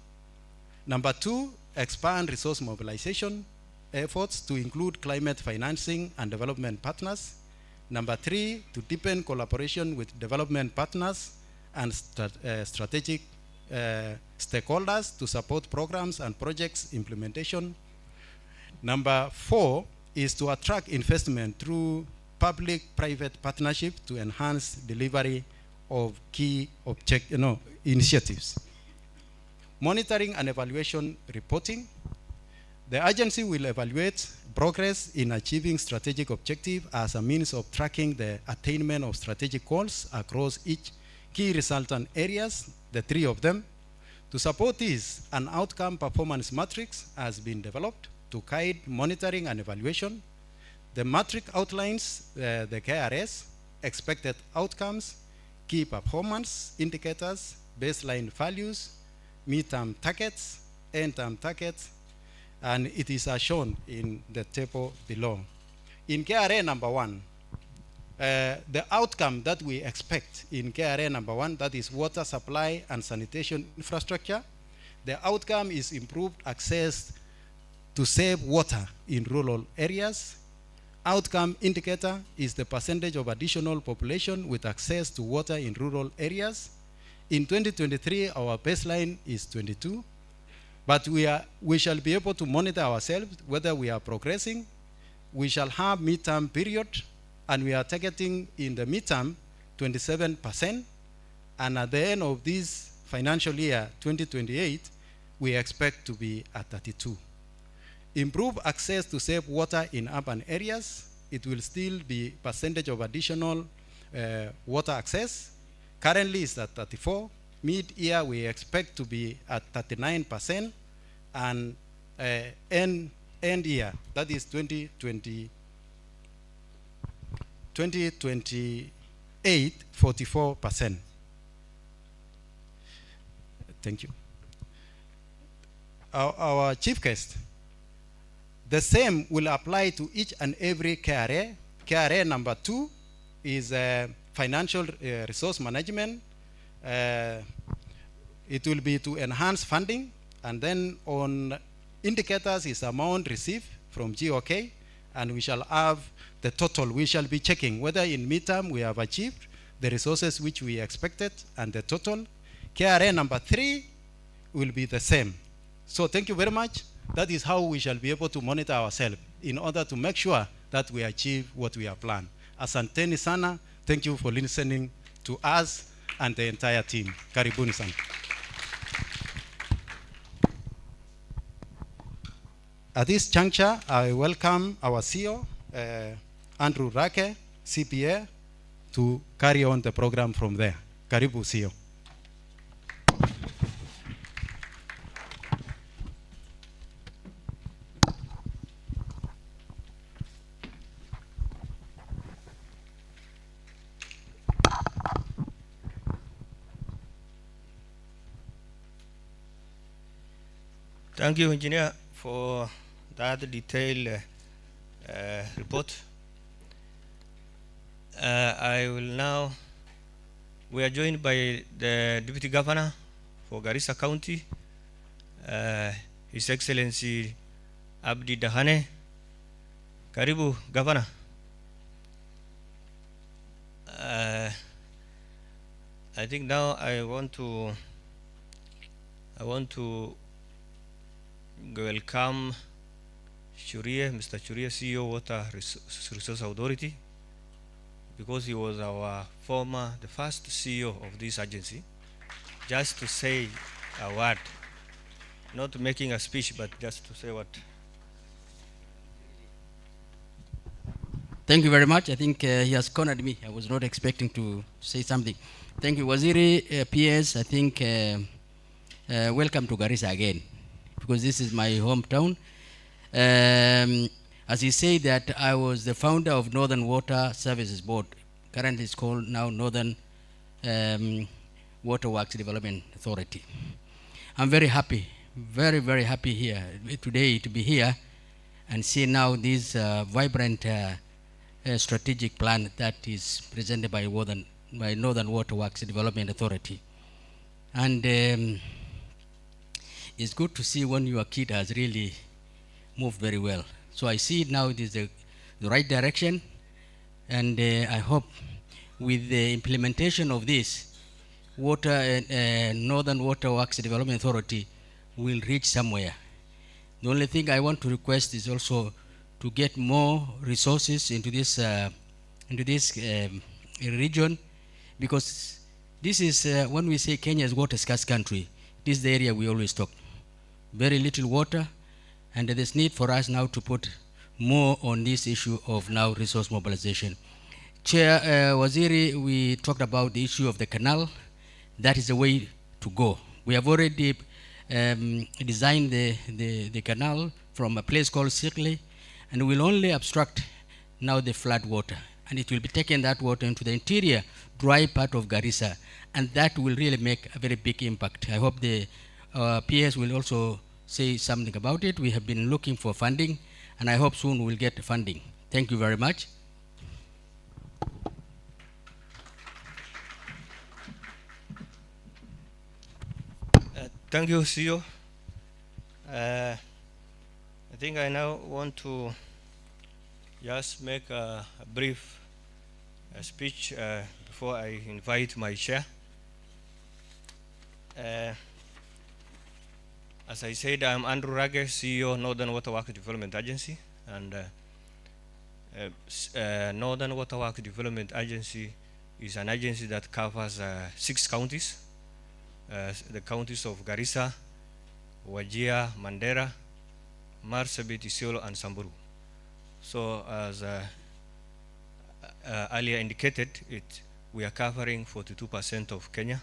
Number two, expand resource mobilization efforts to include climate financing and development partners. Number three, to deepen collaboration with development partners and strategic stakeholders to support programs and projects implementation. Number four is to attract investment through public-private partnership to enhance delivery of key initiatives. Monitoring and evaluation reporting. The agency will evaluate progress in achieving strategic objective as a means of tracking the attainment of strategic goals across each key resultant areas, the three of them. To support this, an outcome performance matrix has been developed to guide monitoring and evaluation. The matrix outlines the KRS, expected outcomes, key performance indicators, baseline values, midterm targets, end-term targets, and it is shown in the table below. In KRA number 1, the outcome that we expect in KRA number 1, that is water supply and sanitation infrastructure, The outcome is improved access to save water in rural areas. Outcome indicator is the percentage of additional population with access to water in rural areas. In 2023, our baseline is 22, but we shall be able to monitor ourselves whether we are progressing. We shall have midterm period, and we are targeting in the midterm 27%, and at the end of this financial year, 2028, we expect to be at 32. Improve access to safe water in urban areas. It will still be percentage of additional water access. Currently it's at 34. Mid-year we expect to be at 39%, and end year, that is 2028, 44%. Thank you. Our chief guest, the same will apply to each and every KRA. KRA number 2 is financial resource management. It will be to enhance funding, and then on indicators is amount received from GOK, and we shall have the total. We shall be checking whether in midterm we have achieved the resources which we expected and the total. KRA number 3 will be the same. So thank you very much. That is how we shall be able to monitor ourselves in order to make sure that we achieve what we have planned. Asanteni sana. Thank you for listening to us and the entire team. Karibuni sana. At this juncture, I welcome our CEO, Andrew Rake, CPA, to carry on the program from there. Karibu, CEO. Thank you, Engineer, for that detailed report. I will now, we are joined by the Deputy Governor for Garissa County, His Excellency Abdi Dahane. Karibu, Governor. I think now I want to welcome Mr. Churia, CEO, Water Resource Authority, because he was the first CEO of this agency, just to say a word, not making a speech, but just to say what. Thank you very much. I think he has cornered me. I was not expecting to say something. Thank you, Waziri, PS. I think welcome to Garissa again, because this is my hometown. As he said that I was the founder of Northern Water Services Board. Currently it's called now Northern Water Works Development Authority. I'm very happy, very, very happy here today to be here and see now this vibrant strategic plan that is presented by Northern Water Works Development Authority. And it's good to see when your kid has really moved very well. So I see now it is the right direction, and I hope with the implementation of this, Northern Water Works Development Authority will reach somewhere. The only thing I want to request is also to get more resources into this region, because this is when we say Kenya is water scarce country, this is the area we always talk. Very little water, and there's need for us now to put more on this issue of now resource mobilization. Chair Waziri, we talked about the issue of the canal. That is the way to go. We have already designed the canal from a place called Sikli, and will only obstruct now the flood water, and it will be taking that water into the interior dry part of Garissa, and that will really make a very big impact. I hope the PS will also say something about it. We have been looking for funding, and I hope soon we'll get funding. Thank you very much. Thank you, CEO. I think I now want to just make a brief speech before I invite my chair. As I said, I'm Andrew Rage, CEO Northern Water Works Development Agency, and Northern Water Works Development Agency is an agency that covers 6 counties, the counties of Garissa, Wajir, Mandera, Marsabit, Isiolo, and Samburu. So as earlier indicated, we are covering 42% of Kenya.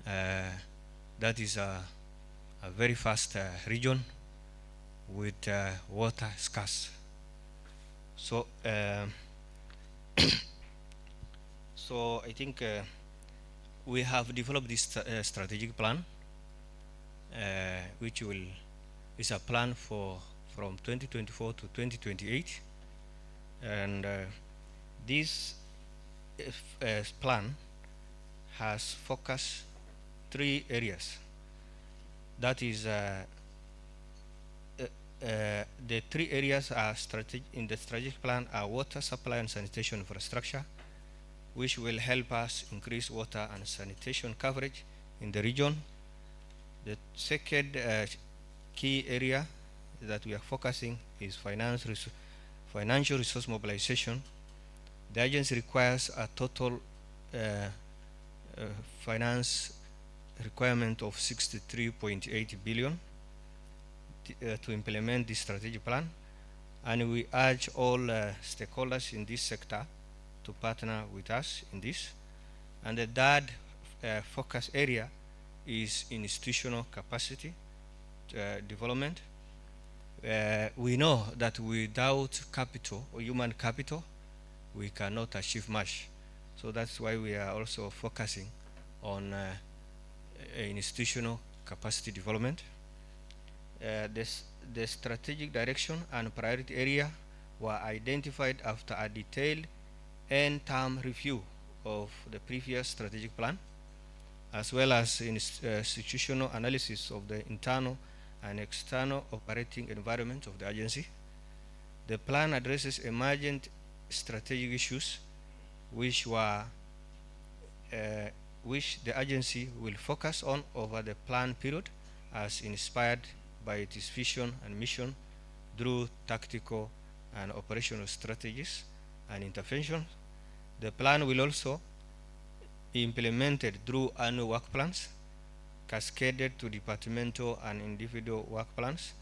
That is a very fast region with water scarce. So, so I think we have developed this strategic plan, which is a plan from 2024 to 2028, and this plan has focused 3 areas. That is, the 3 areas are in the strategic plan are water supply and sanitation infrastructure, which will help us increase water and sanitation coverage in the region. The second key area that we are focusing is financial resource mobilization. The agency requires a total finance requirement of 63.8 billion to implement this strategic plan, and we urge all stakeholders in this sector to partner with us in this. And the third focus area is institutional capacity development. We know that without capital or human capital, we cannot achieve much. So that's why we are also focusing on institutional capacity development. The strategic direction and priority area were identified after a detailed end-term review of the previous strategic plan, as well as institutional analysis of the internal and external operating environment of the agency. The plan addresses emergent strategic issues which the agency will focus on over the plan period, as inspired by its vision and mission through tactical and operational strategies and interventions. The plan will also be implemented through annual work plans, cascaded to departmental and individual work plans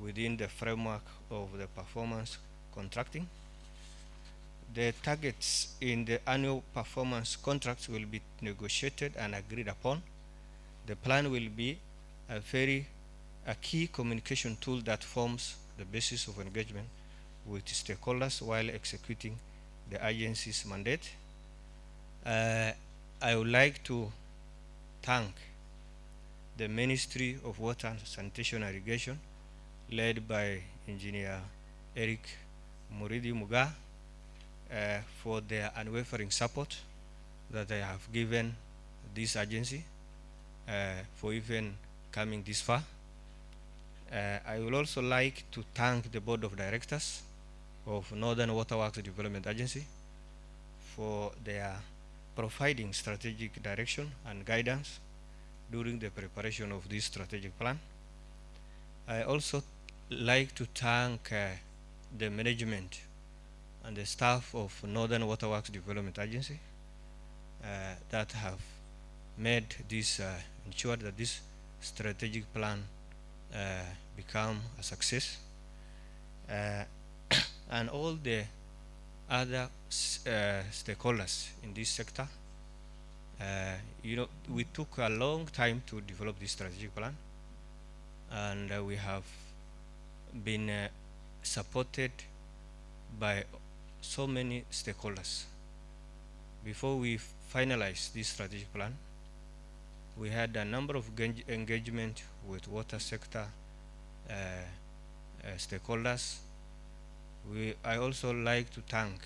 within the framework of the performance contracting. The targets in the annual performance contracts will be negotiated and agreed upon. The plan will be a key communication tool that forms the basis of engagement with stakeholders while executing the agency's mandate. I would like to thank the Ministry of Water and Sanitation and Irrigation, led by Engineer Eric Muridi Muga, for their unwavering support that they have given this agency for even coming this far. I would also like to thank the Board of Directors of Northern Water Works Development Agency for their providing strategic direction and guidance during the preparation of this strategic plan. I also like to thank the management and the staff of Northern Water Works Development Agency that have made this, ensured that this strategic plan become a success, and all the other stakeholders in this sector. You know, we took a long time to develop this strategic plan, and we have been supported by so many stakeholders. Before we finalized this strategic plan, we had a number of engagement with water sector stakeholders. I also like to thank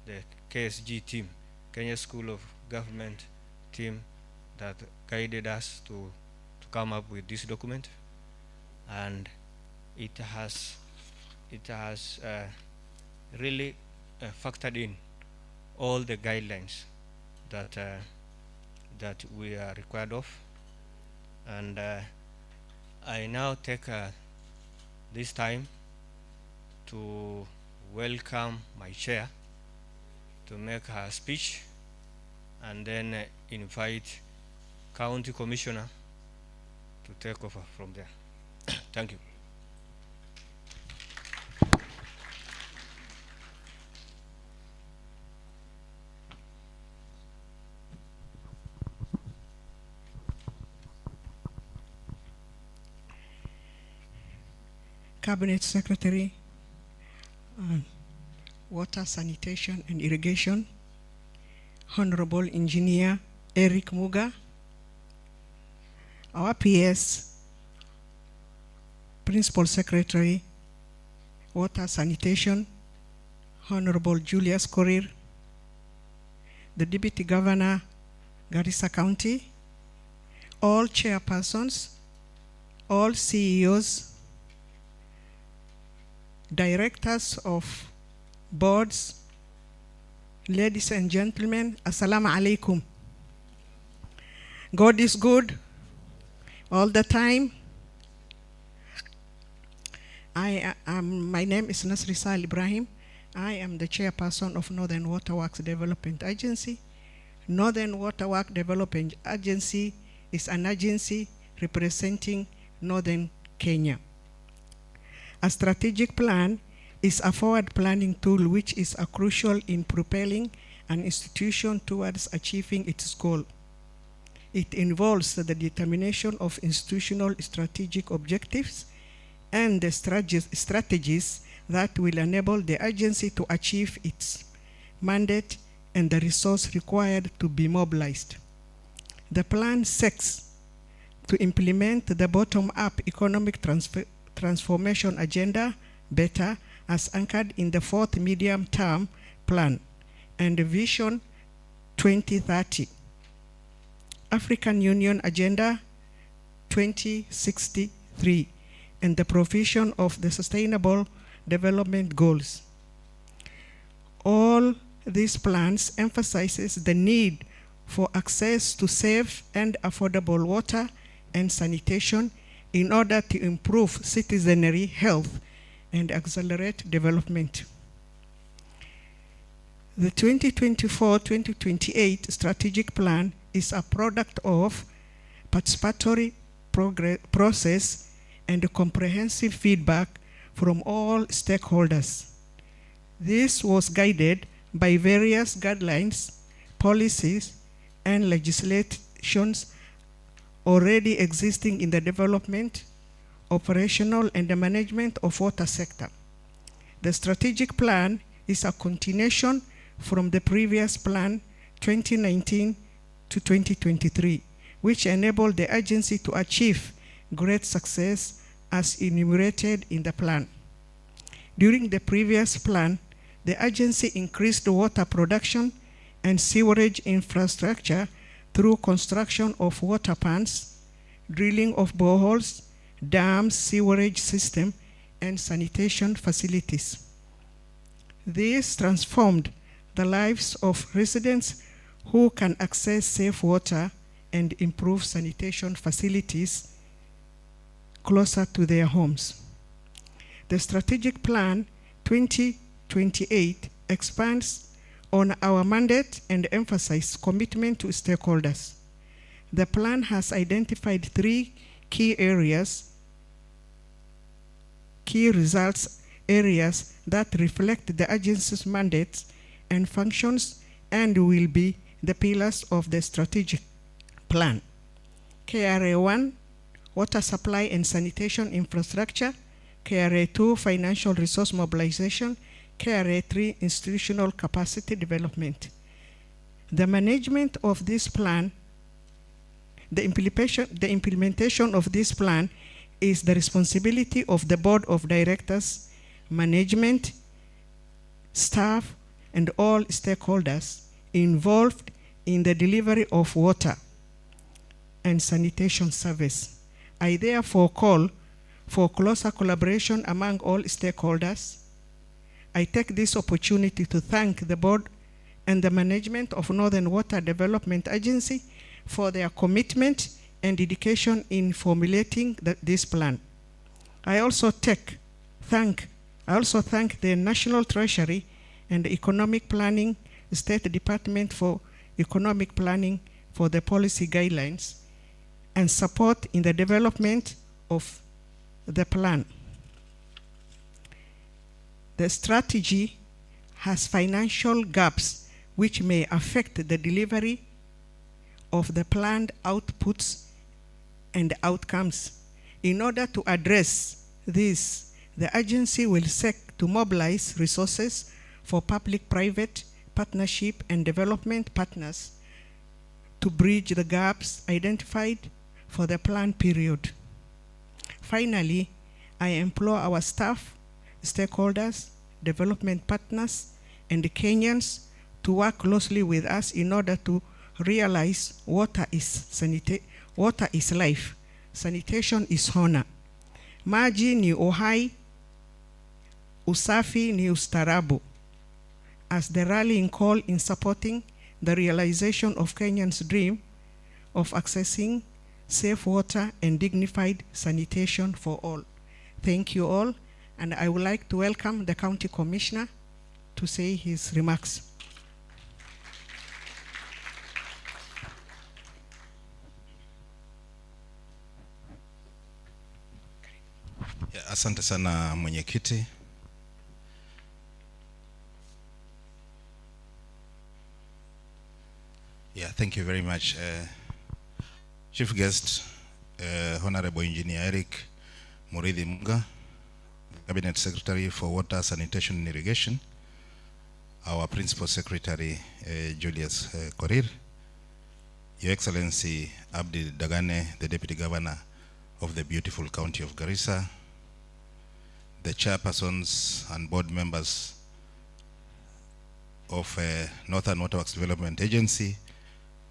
the KSG team, Kenya School of Government team, that guided us to come up with this document, and it has really factored in all the guidelines that that we are required of. And I now take this time to welcome my chair to make her speech, and then invite County Commissioner to take over from there. Thank you. Cabinet Secretary, Water, Sanitation and Irrigation, Honorable Engineer Eric Muga, our PS, Principal Secretary, Water, Sanitation, Honorable Julius Korir, the Deputy Governor, Garissa County, all chairpersons, all CEOs, directors of boards, ladies and gentlemen, Assalamu alaikum. God is good all the time. My name is Nasrisal Ibrahim. I am the chairperson of Northern Waterworks Development Agency. Northern Waterworks Development Agency is an agency representing Northern Kenya. A strategic plan is a forward planning tool which is crucial in propelling an institution towards achieving its goal. It involves the determination of institutional strategic objectives and the strategies that will enable the agency to achieve its mandate and the resource required to be mobilized. The plan seeks to implement the bottom-up economic transformation agenda better as anchored in the fourth medium-term plan and Vision 2030, African Union Agenda 2063, and the provision of the Sustainable Development Goals. All these plans emphasizes the need for access to safe and affordable water and sanitation in order to improve citizenry health and accelerate development. The 2024-2028 strategic plan is a product of participatory process and comprehensive feedback from all stakeholders. This was guided by various guidelines, policies, and legislations already existing in the development, operational, and the management of water sector. The strategic plan is a continuation from the previous plan 2019 to 2023, which enabled the agency to achieve great success as enumerated in the plan. During the previous plan, the agency increased water production and sewerage infrastructure through construction of water pans, drilling of boreholes, dams, sewerage system, and sanitation facilities. This transformed the lives of residents who can access safe water and improve sanitation facilities closer to their homes. The strategic plan 2028 expands on our mandate and emphasizes commitment to stakeholders. The plan has identified 3 key results areas that reflect the agency's mandates and functions and will be the pillars of the strategic plan. KRA 1, water supply and sanitation infrastructure. KRA 2, financial resource mobilization. KRA 3, institutional capacity development. The management of this plan, the implementation of this plan is the responsibility of the board of directors, management, staff, and all stakeholders involved in the delivery of water and sanitation service. I therefore call for closer collaboration among all stakeholders. I take this opportunity to thank the board and the management of Northern Water Development Agency for their commitment and dedication in formulating this plan. I also thank the National Treasury and the Economic Planning State Department for Economic Planning for the policy guidelines and support in the development of the plan. The strategy has financial gaps which may affect the delivery of the planned outputs and outcomes. In order to address this, the agency will seek to mobilize resources for public-private partnership and development partners to bridge the gaps identified for the planned period. Finally, I implore our staff, stakeholders, development partners, and the Kenyans to work closely with us in order to realize water is life, sanitation is honor. Maji ni uhai, usafi ni ustaarabu. As the rallying call in supporting the realization of Kenyans' dream of accessing safe water and dignified sanitation for all. Thank you all, and I would like to welcome the County Commissioner to say his remarks. Asante sana mwenyekiti. Thank you very much. Chief guest, Honorable Engineer Eric Muridhi Munga, Cabinet Secretary for Water, Sanitation and Irrigation, our Principal Secretary, Julius Korir, Your Excellency Abdi Dagane, the Deputy Governor of the beautiful county of Garissa, the chairpersons and board members of Northern Waterworks Development Agency,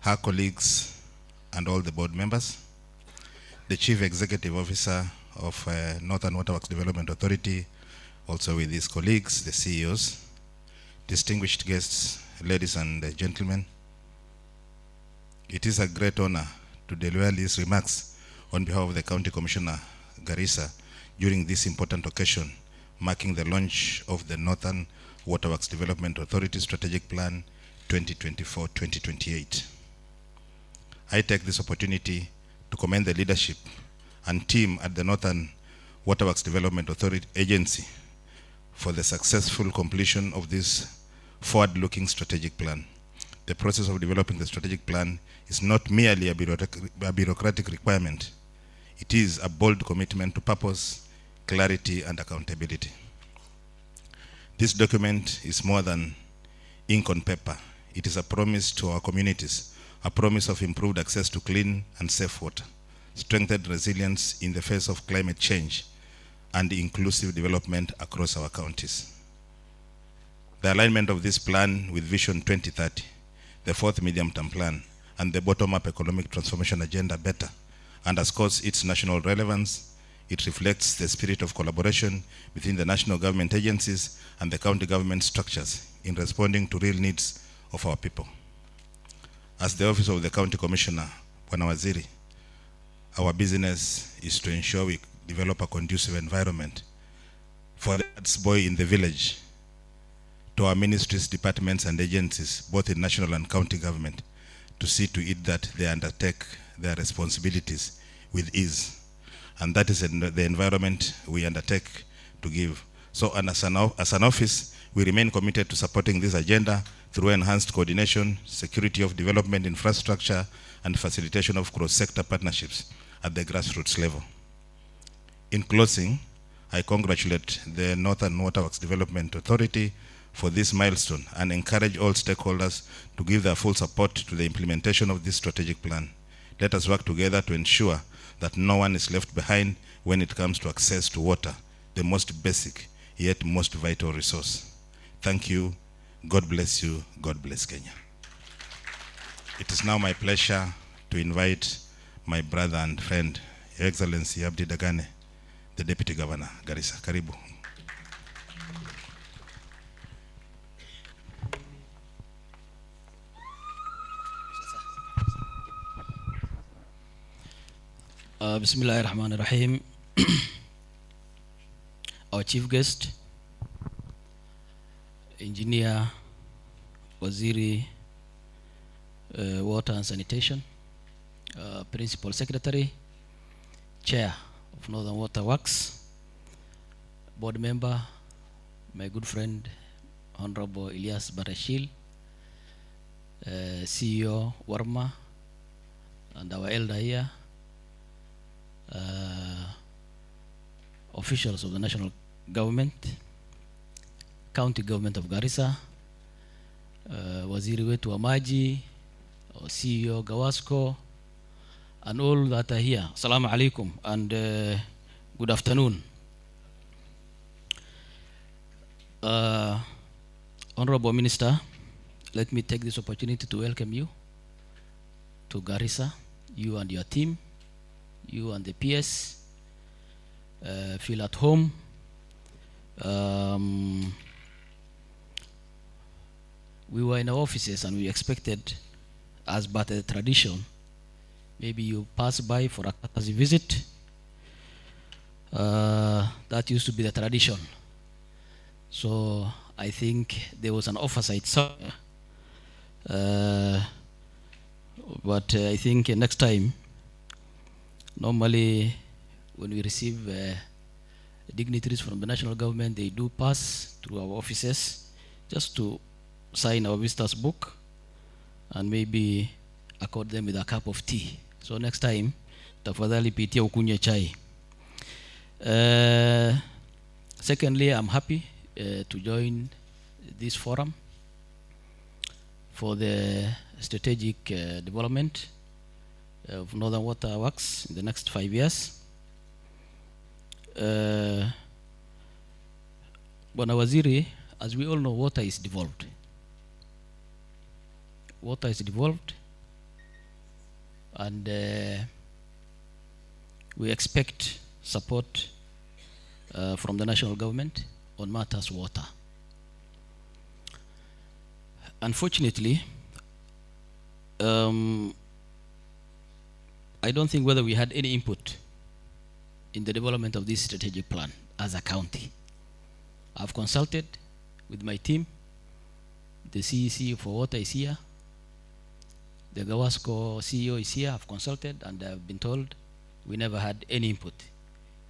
her colleagues, and all the board members, the Chief Executive Officer of Northern Waterworks Development Authority, also with his colleagues, the CEOs, distinguished guests, ladies and gentlemen. It is a great honor to deliver these remarks on behalf of the County Commissioner Garissa during this important occasion, marking the launch of the Northern Waterworks Development Authority Strategic Plan 2024-2028. I take this opportunity to commend the leadership and team at the Northern Waterworks Development Authority Agency for the successful completion of this forward-looking strategic plan. The process of developing the strategic plan is not merely a bureaucratic requirement. It is a bold commitment to purpose, clarity, and accountability. This document is more than ink on paper. It is a promise to our communities, a promise of improved access to clean and safe water, strengthened resilience in the face of climate change, and inclusive development across our counties. The alignment of this plan with Vision 2030, the fourth medium-term plan, and the bottom-up economic transformation agenda better underscores its national relevance. It reflects the spirit of collaboration between the national government agencies and the county government structures in responding to real needs of our people. As the Office of the County Commissioner, Bwana Waziri, our business is to ensure we develop a conducive environment for the boy in the village, to our ministries, departments, and agencies, both in national and county government, to see to it that they undertake their responsibilities with ease. And that is the environment we undertake to give. So as an office, we remain committed to supporting this agenda through enhanced coordination, security of development infrastructure, and facilitation of cross-sector partnerships at the grassroots level. In closing, I congratulate the Northern Waterworks Development Authority for this milestone and encourage all stakeholders to give their full support to the implementation of this strategic plan. Let us work together to ensure that no one is left behind when it comes to access to water, the most basic yet most vital resource. Thank you. God bless you. God bless Kenya. It is now my pleasure to invite my brother and friend, Your Excellency Abdi Dagane, the Deputy Governor, Garissa. Karibu. Bismillahirrahmanirrahim. Our chief guest, Engineer Waziri Water and Sanitation, Principal Secretary, Chair of Northern Water Works, Board Member, my good friend, Honorable Ilyas Barashil, CEO Warma, and our elder here, officials of the national government, county government of Garissa, Waziri wetu wa Maji, CEO Gawasco, and all that are here. Assalamu alaikum and good afternoon. Honorable Minister, let me take this opportunity to welcome you to Garissa, you and your team, you and the PS. Feel at home. We were in our offices and we expected, as per the tradition, maybe you pass by for a courtesy visit. That used to be the tradition. So I think there was an oversight somewhere. But I think next time, normally when we receive dignitaries from the national government, they do pass through our offices just to sign our visitors book and maybe accord them with a cup of tea. So next time, tafadhali pitia ukunywe chai. Secondly, I'm happy to join this forum for the strategic development of Northern Water Works in the next 5 years. Bwana Waziri, as we all know, water is devolved. Water is devolved, and we expect support from the national government on matters water. Unfortunately, I don't think whether we had any input in the development of this strategic plan as a county. I've consulted with my team. The CEC for water is here. The Gawasco CEO is here. I've consulted and I've been told we never had any input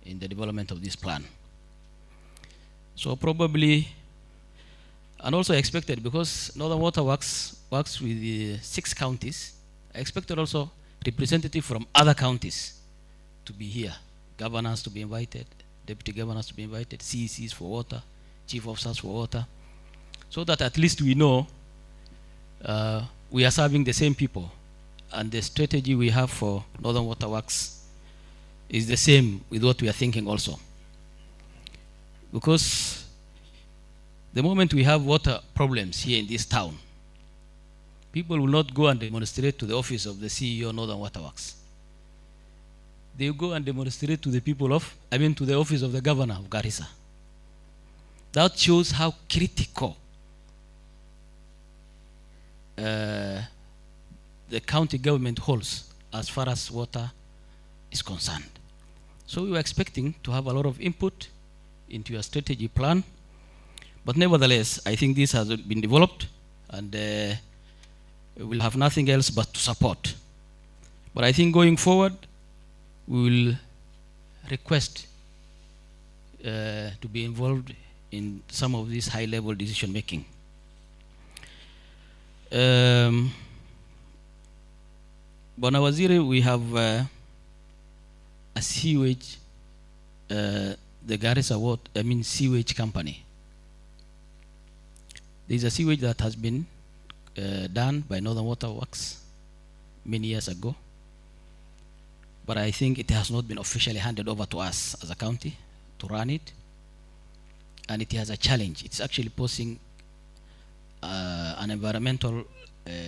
in the development of this plan. So probably, and also expected, because Northern Water works with the 6 counties, I expected also representative from other counties to be here. Governors to be invited, deputy governors to be invited, CECs for water, chief officers for water, so that at least we know we are serving the same people and the strategy we have for Northern Water Works is the same with what we are thinking also. Because the moment we have water problems here in this town, people will not go and demonstrate to the office of the CEO of Northern Water Works. They will go and demonstrate to the people of, to the office of the governor of Garissa. That shows how critical the county government holds as far as water is concerned. So we were expecting to have a lot of input into your strategy plan, but nevertheless, I think this has been developed and we'll have nothing else but to support. But I think going forward, we will request to be involved in some of this high-level decision making. Bwana Waziri, we have a sewage, the Garissa sewage company. There is a sewage that has been done by Northern Water Works many years ago, but I think it has not been officially handed over to us as a county to run it, and it has a challenge. It's actually posing an environmental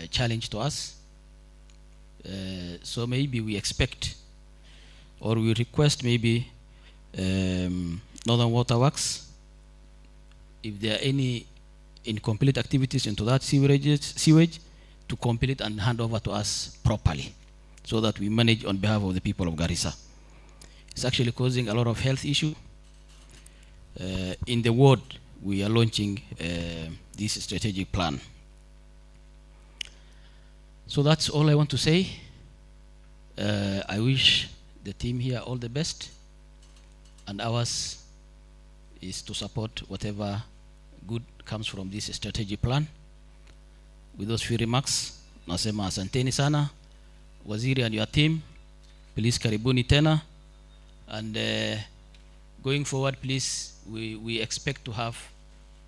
challenge to us. So maybe we expect or we request maybe Northern Water Works, if there are any incomplete activities into that sewage, to complete and hand over to us properly, so that we manage on behalf of the people of Garissa. It's actually causing a lot of health issue. In the ward, we are launching this strategic plan. So that's all I want to say. I wish the team here all the best, and ours is to support whatever good comes from this strategic plan. With those few remarks, nasema asanteni sana, Waziri and your team. Please karibuni tena, and going forward, please, we expect to have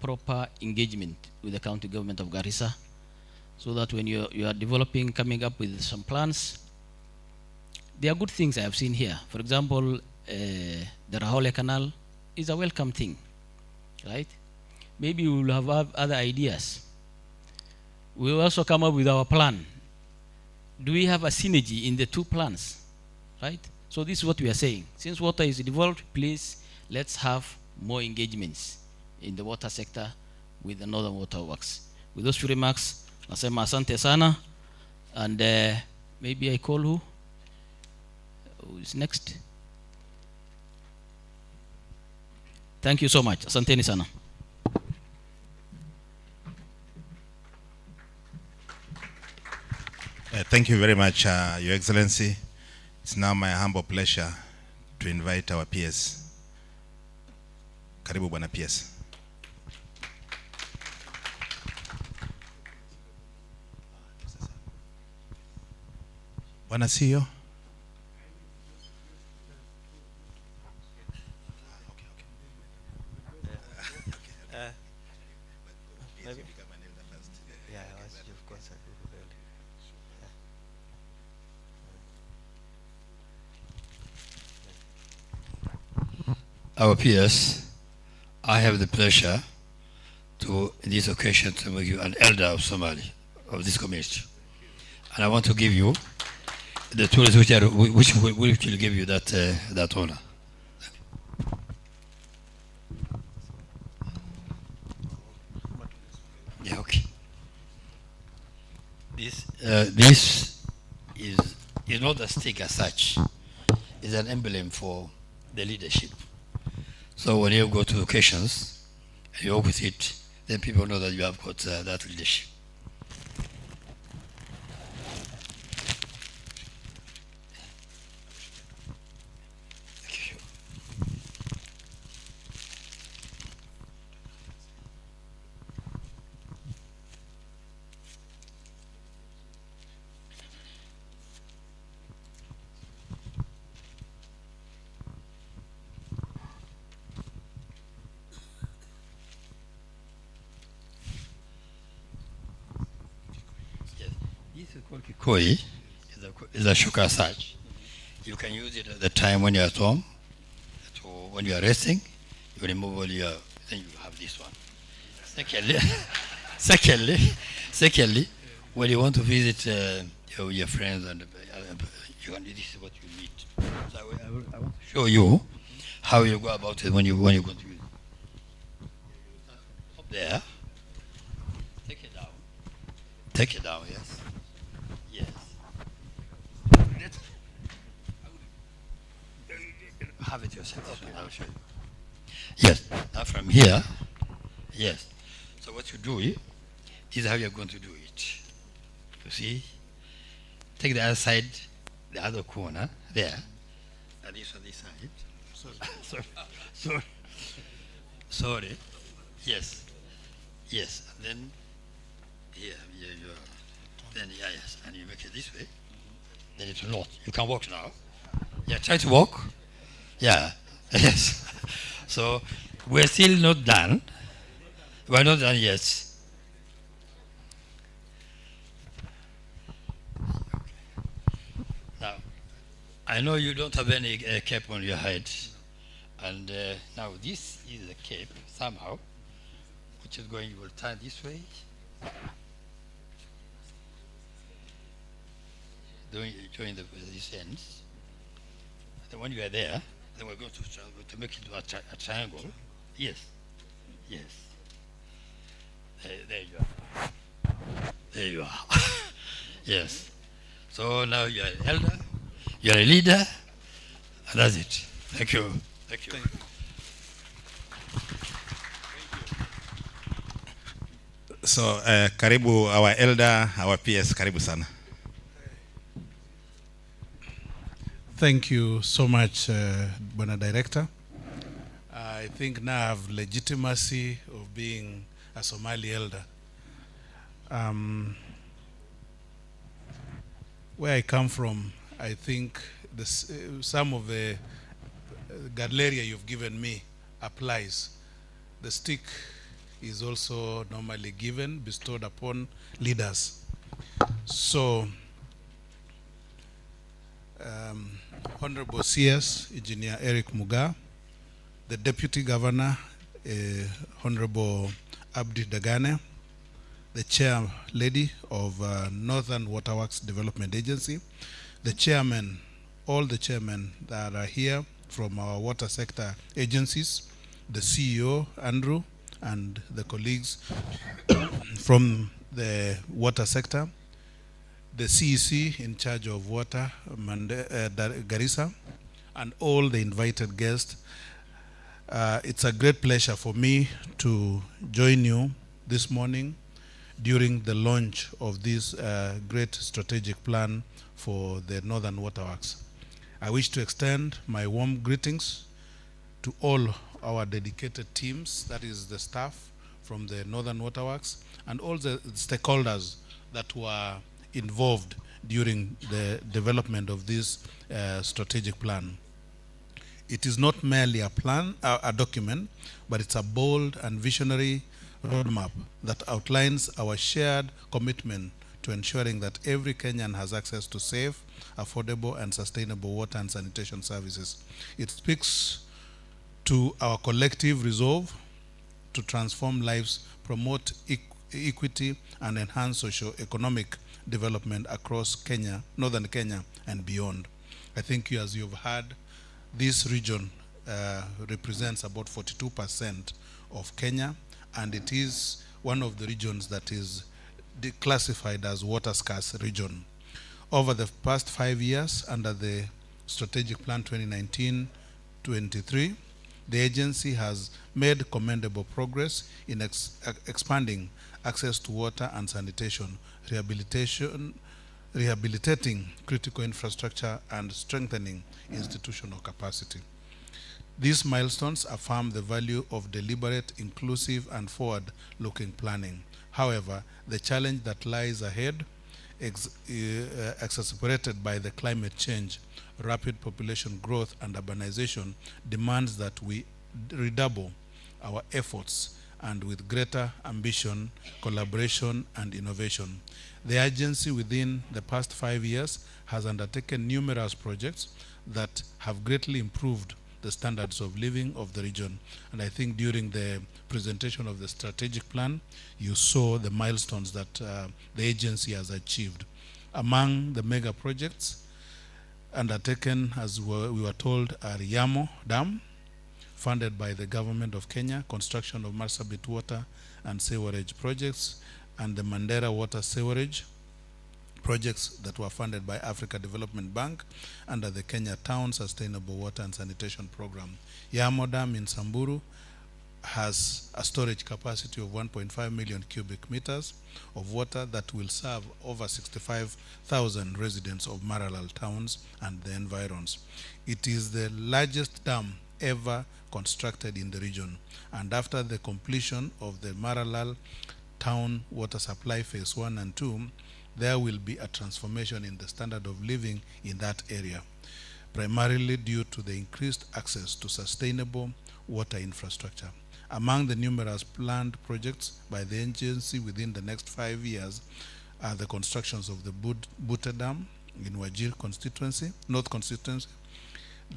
proper engagement with the county government of Garissa, so that when you are developing, coming up with some plans, there are good things I have seen here. For example, the Rahole Canal is a welcome thing, right? Maybe we will have other ideas. We will also come up with our plan. Do we have a synergy in the two plans, right? So this is what we are saying. Since water is devolved, please, let's have more engagements in the water sector with the Northern Water Works. With those few remarks, nasema asante sana, and maybe I call who? Who is next? Thank you so much. Asanteni sana. Thank you very much, Your Excellency. It's now my humble pleasure to invite our PS. Karibu Bwana PS. Bwana CEO. Our peers, I have the pleasure to, in this occasion, to make you an elder of Somali, of this community. And I want to give you the tools which will give you that honor. Yeah, okay. This is not a stick as such. It's an emblem for the leadership. So when you go to occasions and you work with it, then people know that you have got that leadership. Thank you. This is called Kikoi. It's a shuka such. You can use it at the time when you're at home. So when you are resting, you remove all your, then you have this one. Secondly, when you want to visit your friends, and this is what you need. So I want to show you how you go about it when you're going to use it. Up there. Take it down. Take it down, yes. Yes. Have it yourself. Okay. I'll show you. Yes. Now from here, yes. So what you do is how you're going to do it. You see? Take the other side, the other corner, there. And this on this side. Sorry. Yes. Yes. And then here, then yes, and you make it this way. Then it's not. You can walk now. Yeah, try to walk. Yeah. Yes. So we're still not done. We're not done yet. Now, I know you don't have any cape on your head, and now this is a cape somehow, which is going. You will turn this way. Join these ends. Then when you are there, then we're going to make it into a triangle. Yes. Yes. There you are. There you are. Yes. So now you are an elder, you are a leader, and that's it. Thank you. Thank you. So, karibu our elder, our PS, karibu sana. Thank you so much, Bwana Director. I think now I have legitimacy of being a Somali elder. Where I come from, I think this, some of the Gadleria you've given me applies. The stick is also normally given, bestowed upon leaders. So, Honorable CS, Engineer Eric Muga, the Deputy Governor, Honorable Abdi Dagane, the Chair Lady of Northern Waterworks Development Agency, the Chairman, all the Chairmen that are here from our water sector agencies, the CEO, Andrew, and the colleagues from the water sector, the CEC in charge of water, Garissa, and all the invited guests. It's a great pleasure for me to join you this morning during the launch of this great strategic plan for the Northern Waterworks. I wish to extend my warm greetings to all our dedicated teams, that is the staff from the Northern Waterworks, and all the stakeholders that were involved during the development of this strategic plan. It is not merely a plan, a document, but it's a bold and visionary roadmap that outlines our shared commitment to ensuring that every Kenyan has access to safe, affordable, and sustainable water and sanitation services. It speaks to our collective resolve to transform lives, promote equity, and enhance socio-economic development across Kenya, northern Kenya, and beyond. I think, as you've heard, this region represents about 42% of Kenya, and it is one of the regions that is classified as water scarce region. Over the past 5 years, under the Strategic Plan 2019-23, the agency has made commendable progress in expanding access to water and sanitation, rehabilitating critical infrastructure, and strengthening institutional capacity. These milestones affirm the value of deliberate, inclusive, and forward-looking planning. However, the challenge that lies ahead, exacerbated by the climate change, rapid population growth, and urbanization, demands that we redouble our efforts and with greater ambition, collaboration, and innovation. The agency within the past 5 years has undertaken numerous projects that have greatly improved the standards of living of the region. And I think during the presentation of the strategic plan, you saw the milestones that the agency has achieved. Among the mega projects undertaken, as we were told, are Yamo Dam, funded by the government of Kenya, construction of Marsabit water and sewerage projects, and the Mandera water sewerage projects that were funded by Africa Development Bank under the Kenya Town Sustainable Water and Sanitation Program. Yamo Dam in Samburu has a storage capacity of 1.5 million cubic meters of water that will serve over 65,000 residents of Maralal towns and the environs. It is the largest dam ever constructed in the region, and after the completion of the Maralal town water supply phase 1 and 2, there will be a transformation in the standard of living in that area, primarily due to the increased access to sustainable water infrastructure. Among the numerous planned projects by the agency within the next 5 years are the constructions of the Bute Dam in Wajir constituency, North constituency.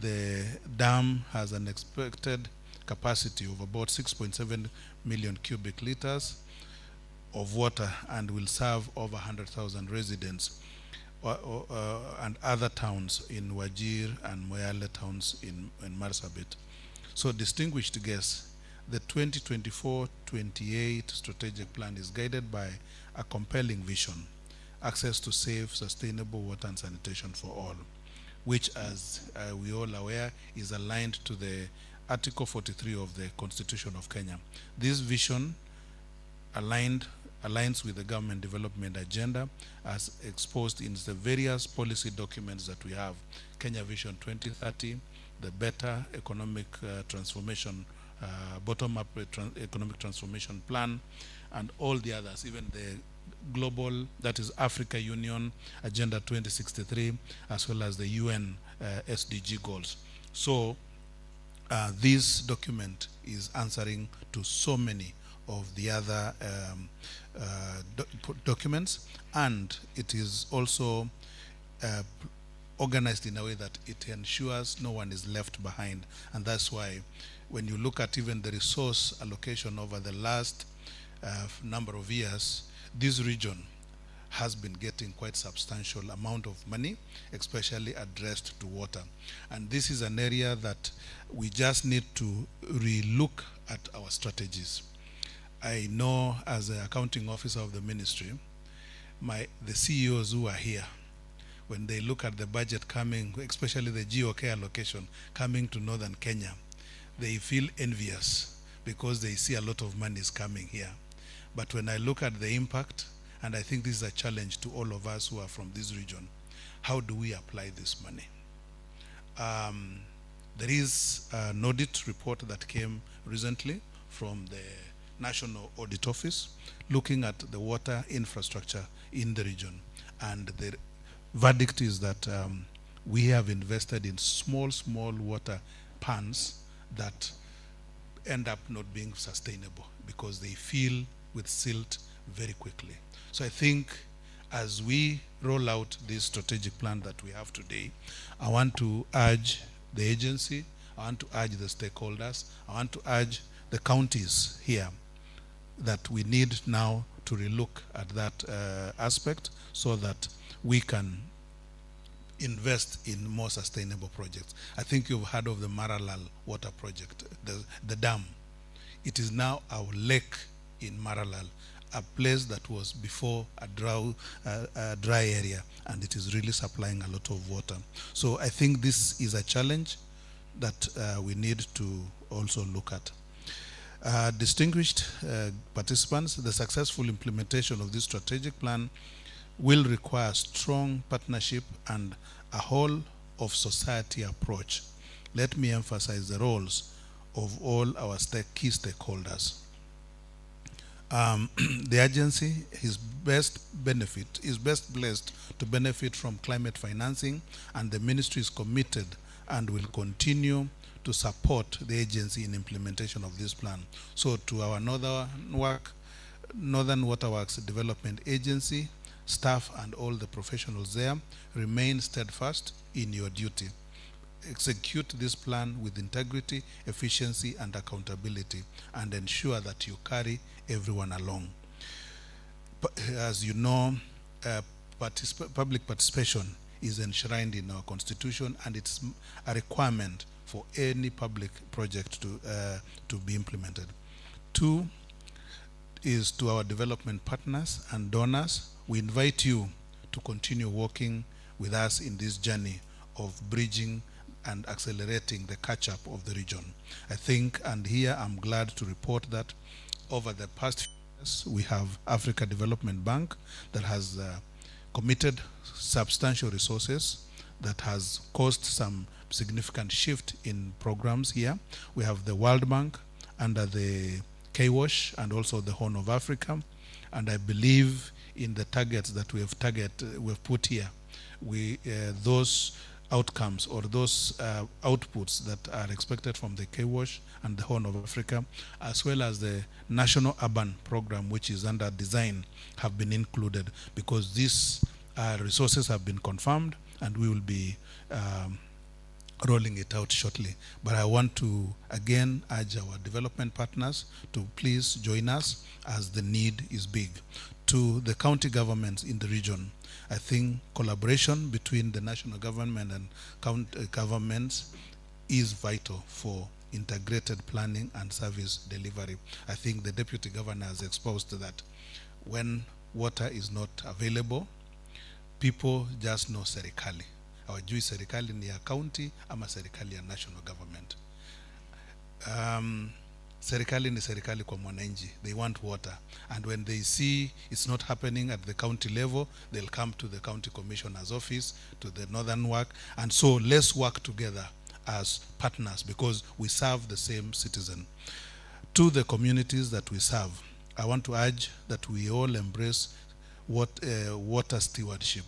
The dam has an expected capacity of about 6.7 million cubic liters of water and will serve over 100,000 residents. and other towns in Wajir and Moyale towns in Marsabit. So distinguished guests, the 2024-28 strategic plan is guided by a compelling vision, access to safe, sustainable water and sanitation for all, which, as we all aware, is aligned to the Article 43 of the Constitution of Kenya. This vision aligns with the government development agenda as exposed in the various policy documents that we have: Kenya Vision 2030, the Better Economic Transformation, Bottom-up Economic Transformation Plan, and all the others, even the global, that is Africa Union Agenda 2063, as well as the UN SDG goals. So this document is answering to so many of the other documents, and it is also organized in a way that it ensures no one is left behind. And that's why when you look at even the resource allocation over the last number of years, this region has been getting quite substantial amount of money, especially addressed to water. And this is an area that we just need to relook at our strategies. I know as an accounting officer of the ministry, the CEOs who are here, when they look at the budget coming, especially the GOK allocation coming to northern Kenya, they feel envious because they see a lot of money is coming here. But when I look at the impact, and I think this is a challenge to all of us who are from this region, how do we apply this money? There is an audit report that came recently from the National Audit Office looking at the water infrastructure in the region. And the verdict is that we have invested in small water pans that end up not being sustainable because they fill with silt very quickly. So I think as we roll out this strategic plan that we have today, I want to urge the agency, I want to urge the stakeholders, I want to urge the counties here that we need now to relook at that aspect so that we can invest in more sustainable projects. I think you've heard of the Maralal water project, the dam. It is now our lake in Maralal, a place that was before a dry area, and it is really supplying a lot of water. So I think this is a challenge that we need to also look at. Distinguished participants, the successful implementation of this strategic plan will require strong partnership and a whole of society approach. Let me emphasize the roles of all our key stakeholders. The agency is best placed to benefit from climate financing, and the ministry is committed and will continue to support the agency in implementation of this plan. So to our Northern Waterworks Development Agency, staff and all the professionals there, remain steadfast in your duty. Execute this plan with integrity, efficiency, and accountability, and ensure that you carry everyone along. As you know, public participation is enshrined in our constitution, and it's a requirement for any public project to be implemented. 2 is to our development partners and donors. We invite you to continue working with us in this journey of bridging and accelerating the catch-up of the region. I think, and here I'm glad to report that over the past few years, we have Africa Development Bank that has committed substantial resources that has caused some significant shift in programs here. We have the World Bank under the KWASH and also the Horn of Africa, and I believe in the targets that we've put here, those outcomes or those outputs that are expected from the KWASH and the Horn of Africa, as well as the National Urban Program, which is under design, have been included, because these resources have been confirmed and we will be rolling it out shortly. But I want to again urge our development partners to please join us as the need is big. to the county governments in the region. I think collaboration between the national government and county governments is vital for integrated planning and service delivery. I think the deputy governor has exposed that when water is not available, people just know serikali. Hawajui serikali ni ya county ama serikali ya national government. Serikali ni serikali kwa mwananchi. They want water. And when they see it's not happening at the county level, they'll come to the county commissioner's office, to the northern work. And so let's work together as partners because we serve the same citizen. To the communities that we serve, I want to urge that we all embrace water stewardship,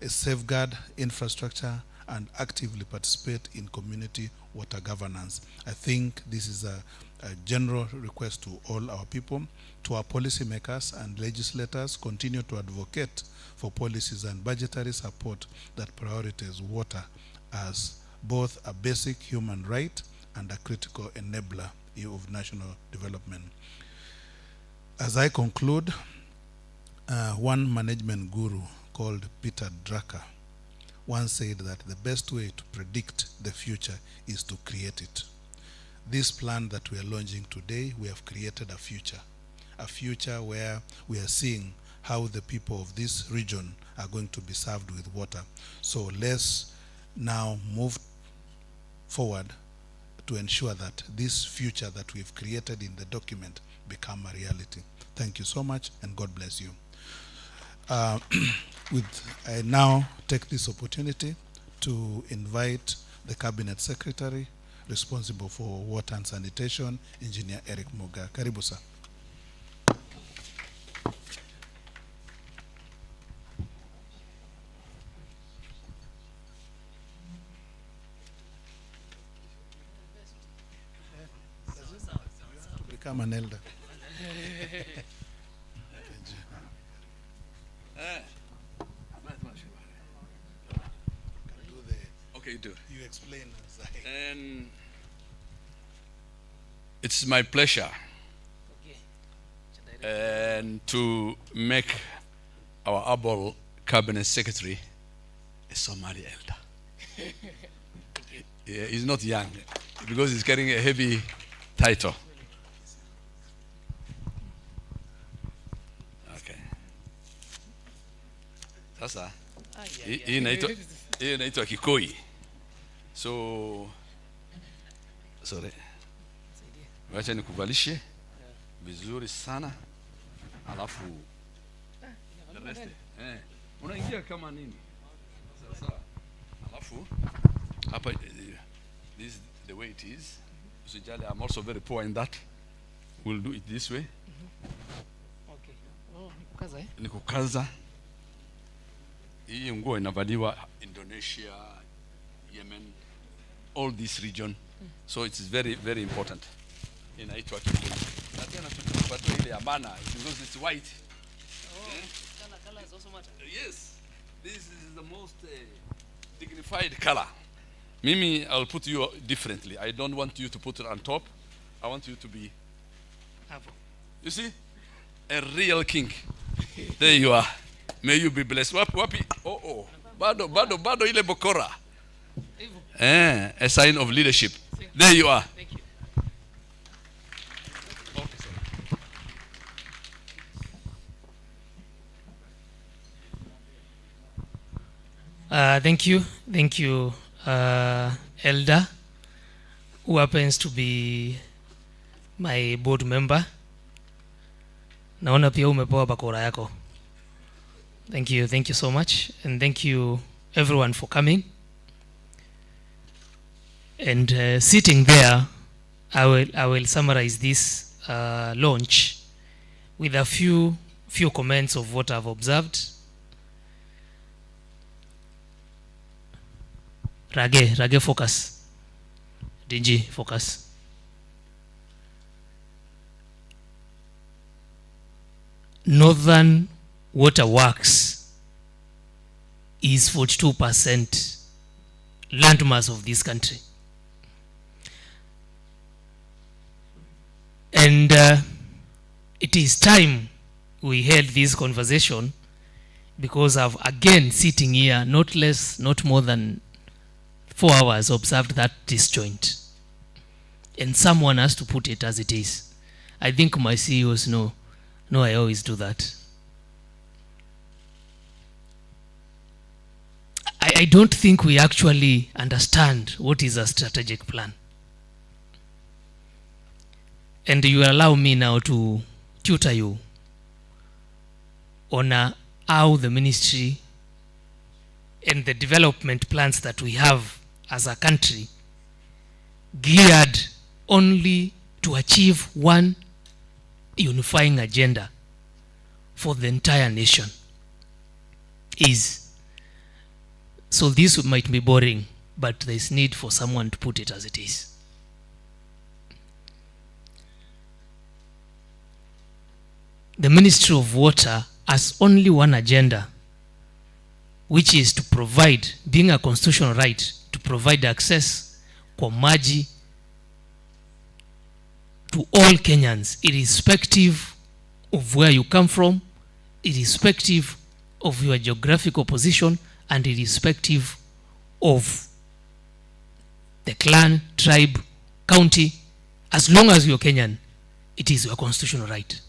safeguard infrastructure, and actively participate in community water governance. I think this is a general request to all our people, to our policymakers and legislators. Continue to advocate for policies and budgetary support that prioritize water as both a basic human right and a critical enabler of national development. As I conclude, one management guru called Peter Drucker once said that the best way to predict the future is to create it. This plan that we are launching today, we have created a future where we are seeing how the people of this region are going to be served with water. So let's now move forward to ensure that this future that we've created in the document become a reality. Thank you so much, and God bless you. I now take this opportunity to invite the Cabinet Secretary responsible for water and sanitation, Engineer Eric Muga. Karibu sir. To become an elder. Okay, you do. You explain. And it's my pleasure and to make our able cabinet secretary a Somali elder. Yeah, he's not young because he's carrying a heavy title. Okay. Sasa hii inaitwa Kikoi. So sorry. Wacha nikuvalishe vizuri sana. Alafu the rest unaingia kama nini? Sasa alafu hapa this is the way it is. Usijali, I'm also very poor in that. We'll do it this way. Okay. Oh, nikukaza eh? Nikukaza. Hii nguo inavaliwa Indonesia, Yemen, all this region. So it's very, very important. Inaitwa Kikoi. Na tena tutapata ile amana because it's white. Color is also matter. Yes. This is the most dignified color. Mimi, I'll put you differently. I don't want you to put it on top. I want you to be, you see, a real king. There you are. May you be blessed. Wapi? Oh. Bado ile bokora. A sign of leadership. There you are. Thank you. Thank you, Elder, who happens to be my board member. Naona pia umepewa bakora yako. Thank you so much, and thank you everyone for coming. And sitting there, I will summarize this launch with a few comments of what I've observed. Rage focus. DG focus. Northern Water Works is 42% landmass of this country. And it is time we held this conversation, because I've again sitting here not more than 4 hours observed that disjoint. And someone has to put it as it is. I think my CEOs know I always do that. I don't think we actually understand what is a strategic plan. And you allow me now to tutor you on how the ministry and the development plans that we have as a country geared only to achieve one unifying agenda for the entire nation is. So this might be boring, but there is need for someone to put it as it is. The Ministry of Water has only one agenda, which is to provide, being a constitutional right, to provide access kwa maji to all Kenyans, irrespective of where you come from, irrespective of your geographical position, and irrespective of the clan, tribe, county. As long as you're Kenyan, it is your constitutional right.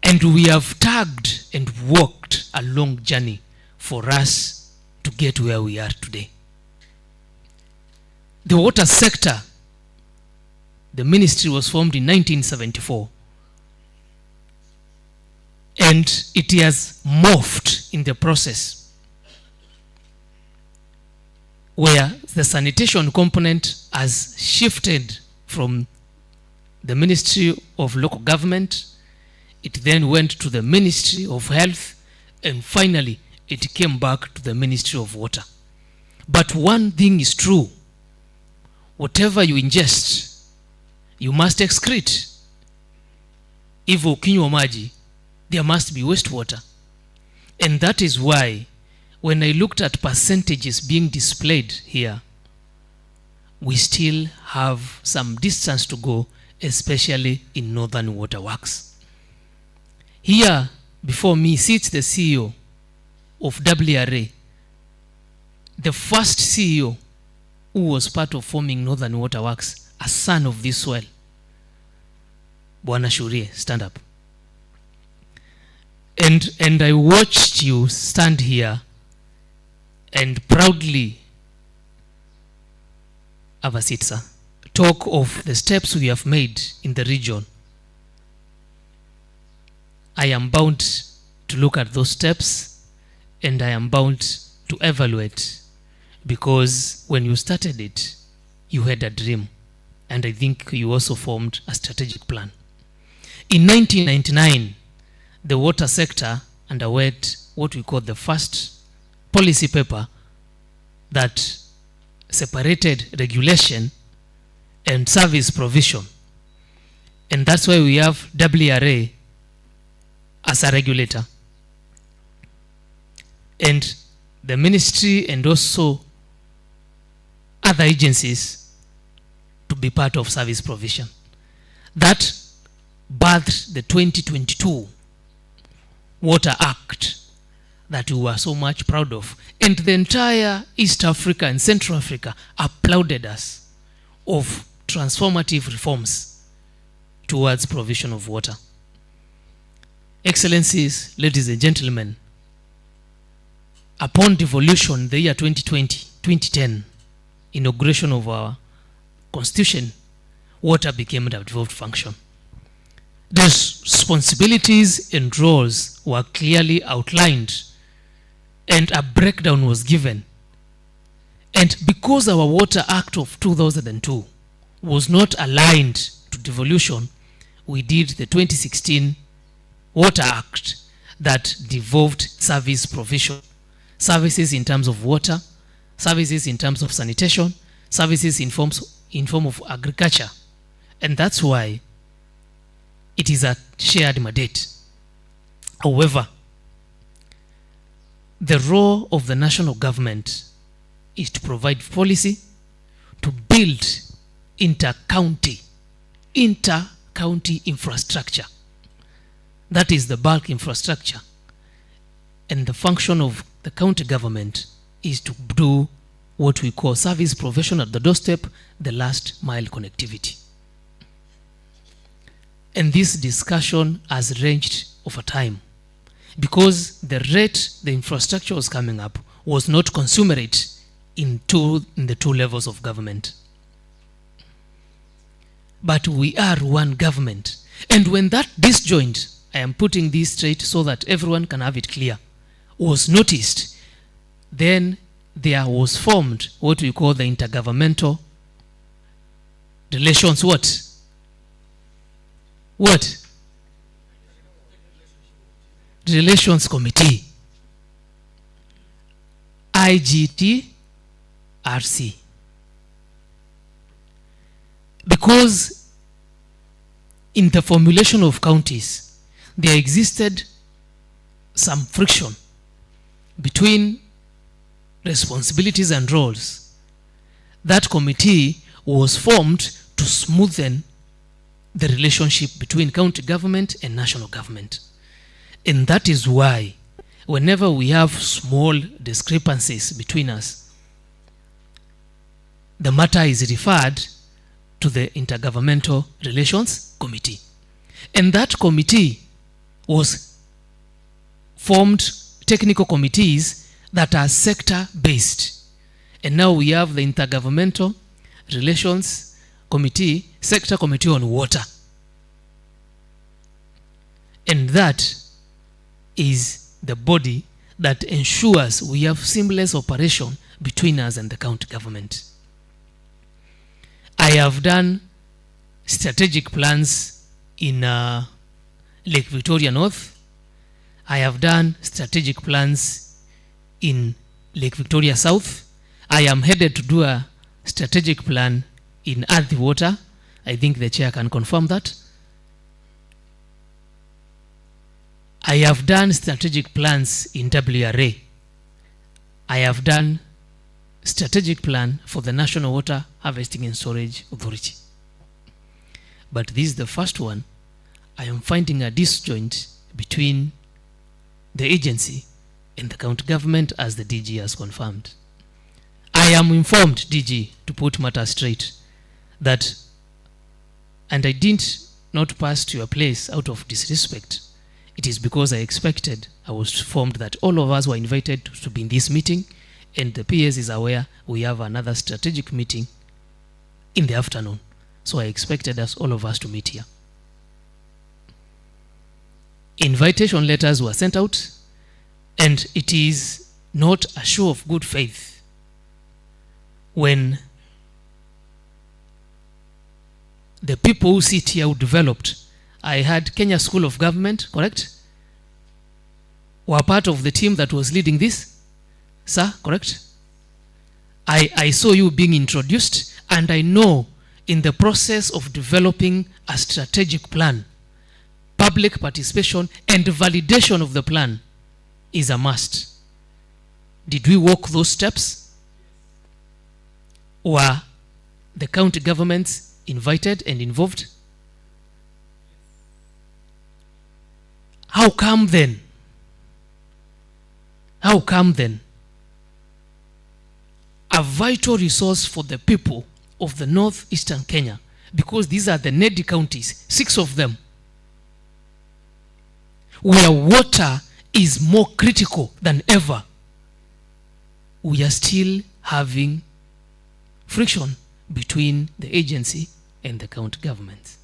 And we have tagged and walked a long journey for us to get where we are today. The water sector, the ministry was formed in 1974. And it has morphed in the process, where the sanitation component has shifted from the Ministry of Local Government. It then went to the Ministry of Health, and finally it came back to the Ministry of Water. But one thing is true: whatever you ingest, you must excrete. If ukinywa maji, there must be wastewater. And that is why when I looked at percentages being displayed here, we still have some distance to go, especially in Northern Waterworks. Here before me sits the CEO of WRA, the first CEO who was part of forming Northern Waterworks, a son of this soil. Bwana Shurie, stand up. And I watched you stand here and proudly, have a seat, sir, talk of the steps we have made in the region. I am bound to look at those steps, and I am bound to evaluate, because when you started it, you had a dream, and I think you also formed a strategic plan. In 1999, the water sector underwent what we call the first policy paper that separated regulation and service provision. And that's why we have WRA as a regulator. And the ministry and also other agencies to be part of service provision. That birthed the 2022 Water Act that we were so much proud of. And the entire East Africa and Central Africa applauded us of transformative reforms towards provision of water. Excellencies, ladies and gentlemen, upon devolution, the year 2010, inauguration of our constitution, water became a devolved function. The responsibilities and roles were clearly outlined, and a breakdown was given. And because our Water Act of 2002 was not aligned to devolution, we did the 2016 Water Act that devolved service provision. Services in terms of water, services in terms of sanitation, services in form of agriculture. And that's why it is a shared mandate. However, the role of the national government is to provide policy, to build inter-county county infrastructure. That is the bulk infrastructure. And the function of the county government is to do what we call service provision at the doorstep, the last mile connectivity. And this discussion has ranged over time because the rate the infrastructure was coming up was not consummate in the two levels of government. But we are one government. And when that disjoint, I am putting this straight so that everyone can have it clear, was noticed, then there was formed what we call the intergovernmental relations Relations Committee, IGTRC. Because in the formulation of counties, there existed some friction between responsibilities and roles. That committee was formed to smoothen the relationship between county government and national government. And that is why whenever we have small discrepancies between us, the matter is referred to the Intergovernmental Relations Committee. And that committee was formed technical committees that are sector-based. And now we have the Intergovernmental Relations Committee, Sector Committee on Water. And that is the body that ensures we have seamless operation between us and the county government. I have done strategic plans in Lake Victoria North. I have done strategic plans in Lake Victoria South. I am headed to do a strategic plan in Athi Water. I think the chair can confirm that. I have done strategic plans in WRA. I have done strategic plan for the National Water Harvesting and Storage Authority. But this is the first one. I am finding a disjoint between the agency and the county government, as the DG has confirmed. I am informed, DG, to put matters straight, that, and I didn't not pass to your place out of disrespect. It is because I expected, I was informed that all of us were invited to be in this meeting, and the PS is aware we have another strategic meeting in the afternoon. So I expected us, all of us, to meet here. Invitation letters were sent out, and it is not a show of good faith when the people who sit here who developed, I had Kenya School of Government, correct? Were part of the team that was leading this, sir, correct? I saw you being introduced, and I know in the process of developing a strategic plan, public participation and validation of the plan is a must. Did we walk those steps? Were the county governments invited and involved? How come then? How come then a vital resource for the people of the northeastern Kenya, because these are the needy counties, 6 of them, where water is more critical than ever, we are still having friction between the agency and the county government.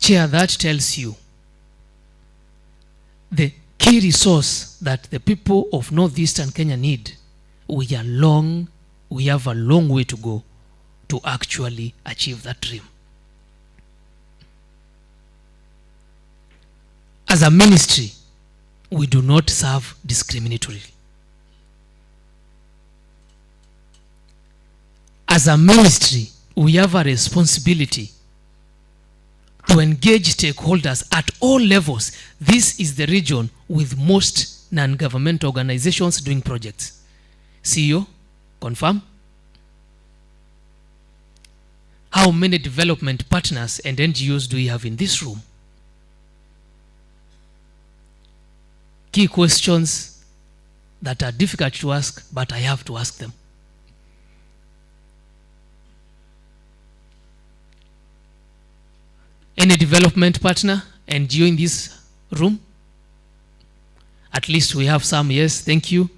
Chair, that tells you the key resource that the people of northeastern Kenya need, we have a long way to go to actually achieve that dream. As a ministry, we do not serve discriminatorily. As a ministry, we have a responsibility to engage stakeholders at all levels. This is the region with most non-governmental organizations doing projects. CEO, confirm? How many development partners and NGOs do we have in this room? Key questions that are difficult to ask, but I have to ask them. Any development partner, NGO in this room? At least we have some, yes, thank you.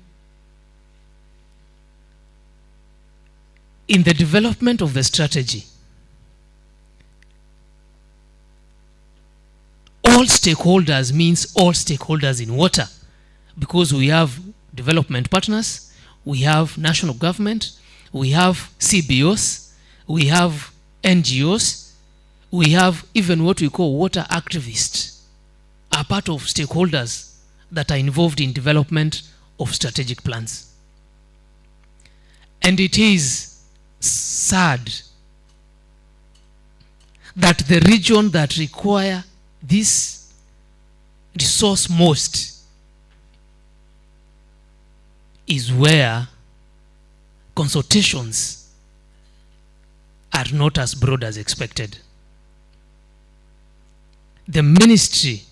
In the development of the strategy, all stakeholders means all stakeholders in water, because we have development partners, we have national government, we have CBOs, we have NGOs, we have even what we call water activists, are part of stakeholders that are involved in development of strategic plans. And it is sad that the region that require this resource most is where consultations are not as broad as expected. The ministry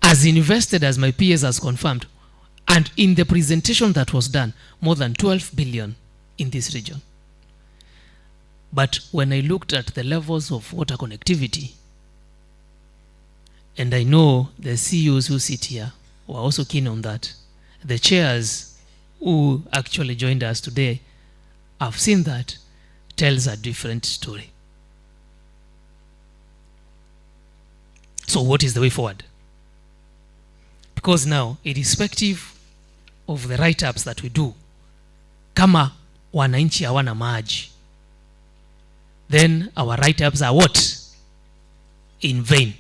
has invested, as my peers has confirmed, and in the presentation that was done, more than 12 billion in this region. But when I looked at the levels of water connectivity, and I know the CEOs who sit here were also keen on that, the chairs who actually joined us today, I've seen that, tells a different story. So what is the way forward? Because now, irrespective of the write-ups that we do, kama wananchi hawana maji, then our write-ups are what? In vain.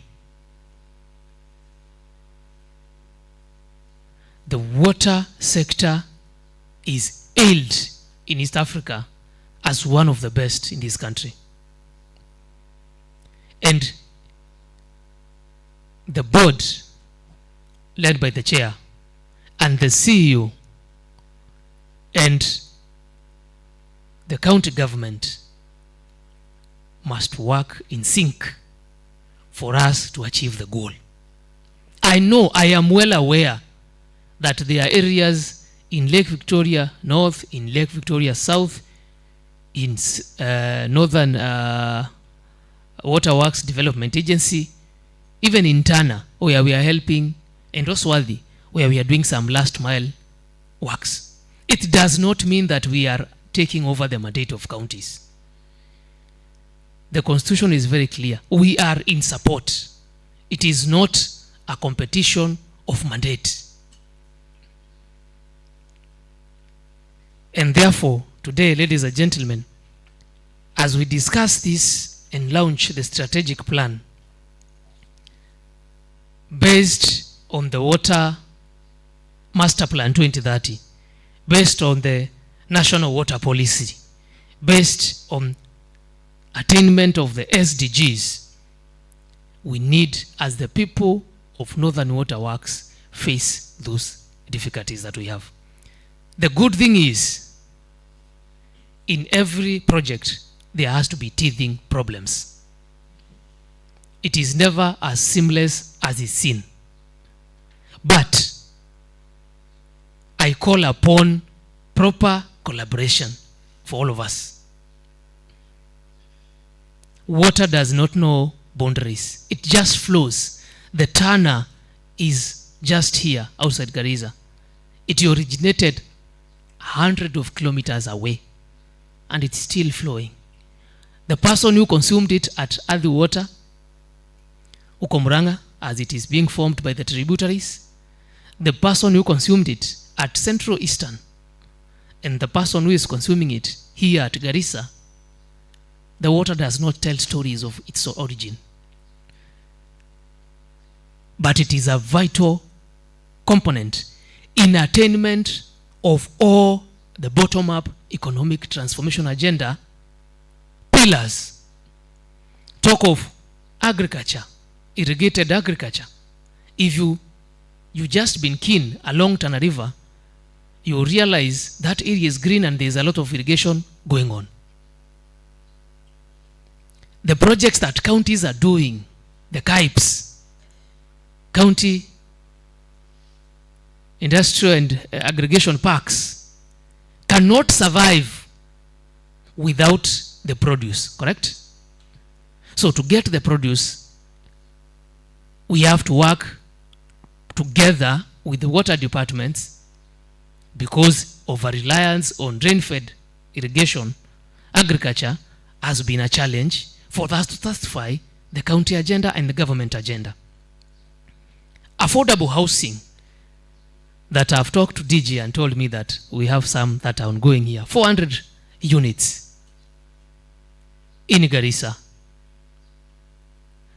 The water sector is hailed in East Africa as one of the best in this country. And the board, led by the chair, and the CEO, and the county government must work in sync for us to achieve the goal. I know, I am well aware that there are areas in Lake Victoria North, in Lake Victoria South, in Northern Waterworks Development Agency, even in Tana, where we are helping, and Oswaldi, where we are doing some last mile works. It does not mean that we are taking over the mandate of counties. The Constitution is very clear. We are in support. It is not a competition of mandate. And therefore, today, ladies and gentlemen, as we discuss this and launch the strategic plan based on the Water Master Plan 2030, based on the National Water Policy, based on attainment of the SDGs, we need, as the people of Northern Waterworks, face those difficulties that we have. The good thing is, in every project, there has to be teething problems. It is never as seamless as it's seen. But I call upon proper collaboration for all of us. Water does not know boundaries. It just flows. The Tana is just here outside Garissa. It originated hundreds of kilometers away, and it's still flowing. The person who consumed it at Athi Water, Ukomranga, as it is being formed by the tributaries, the person who consumed it at Central Eastern, and the person who is consuming it here at Garissa, the water does not tell stories of its origin. But it is a vital component in attainment of all the bottom-up economic transformation agenda pillars. Talk of agriculture, irrigated agriculture. If you just been keen along Tana River, you realize that area is green and there's a lot of irrigation going on. the projects that counties are doing, the CIPs, county industrial and aggregation parks, cannot survive without the produce, correct? So to get the produce, we have to work together with the water departments because of a reliance on rain-fed irrigation. Agriculture has been a challenge for us to satisfy the county agenda and the government agenda. Affordable housing, that I've talked to DG and told me that we have some that are ongoing here. 400 units in Garissa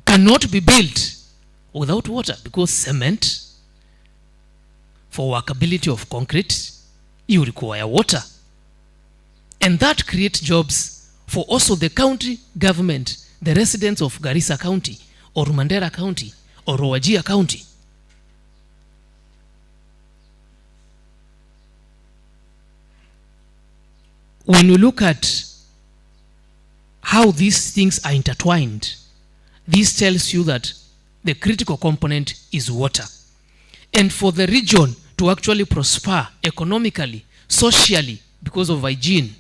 cannot be built without water because cement, for workability of concrete, you require water. And that creates jobs for also the county government, the residents of Garissa County or Mandera County or Wajir County. When you look at how these things are intertwined, this tells you that the critical component is water. And for the region to actually prosper economically, socially, because of hygiene,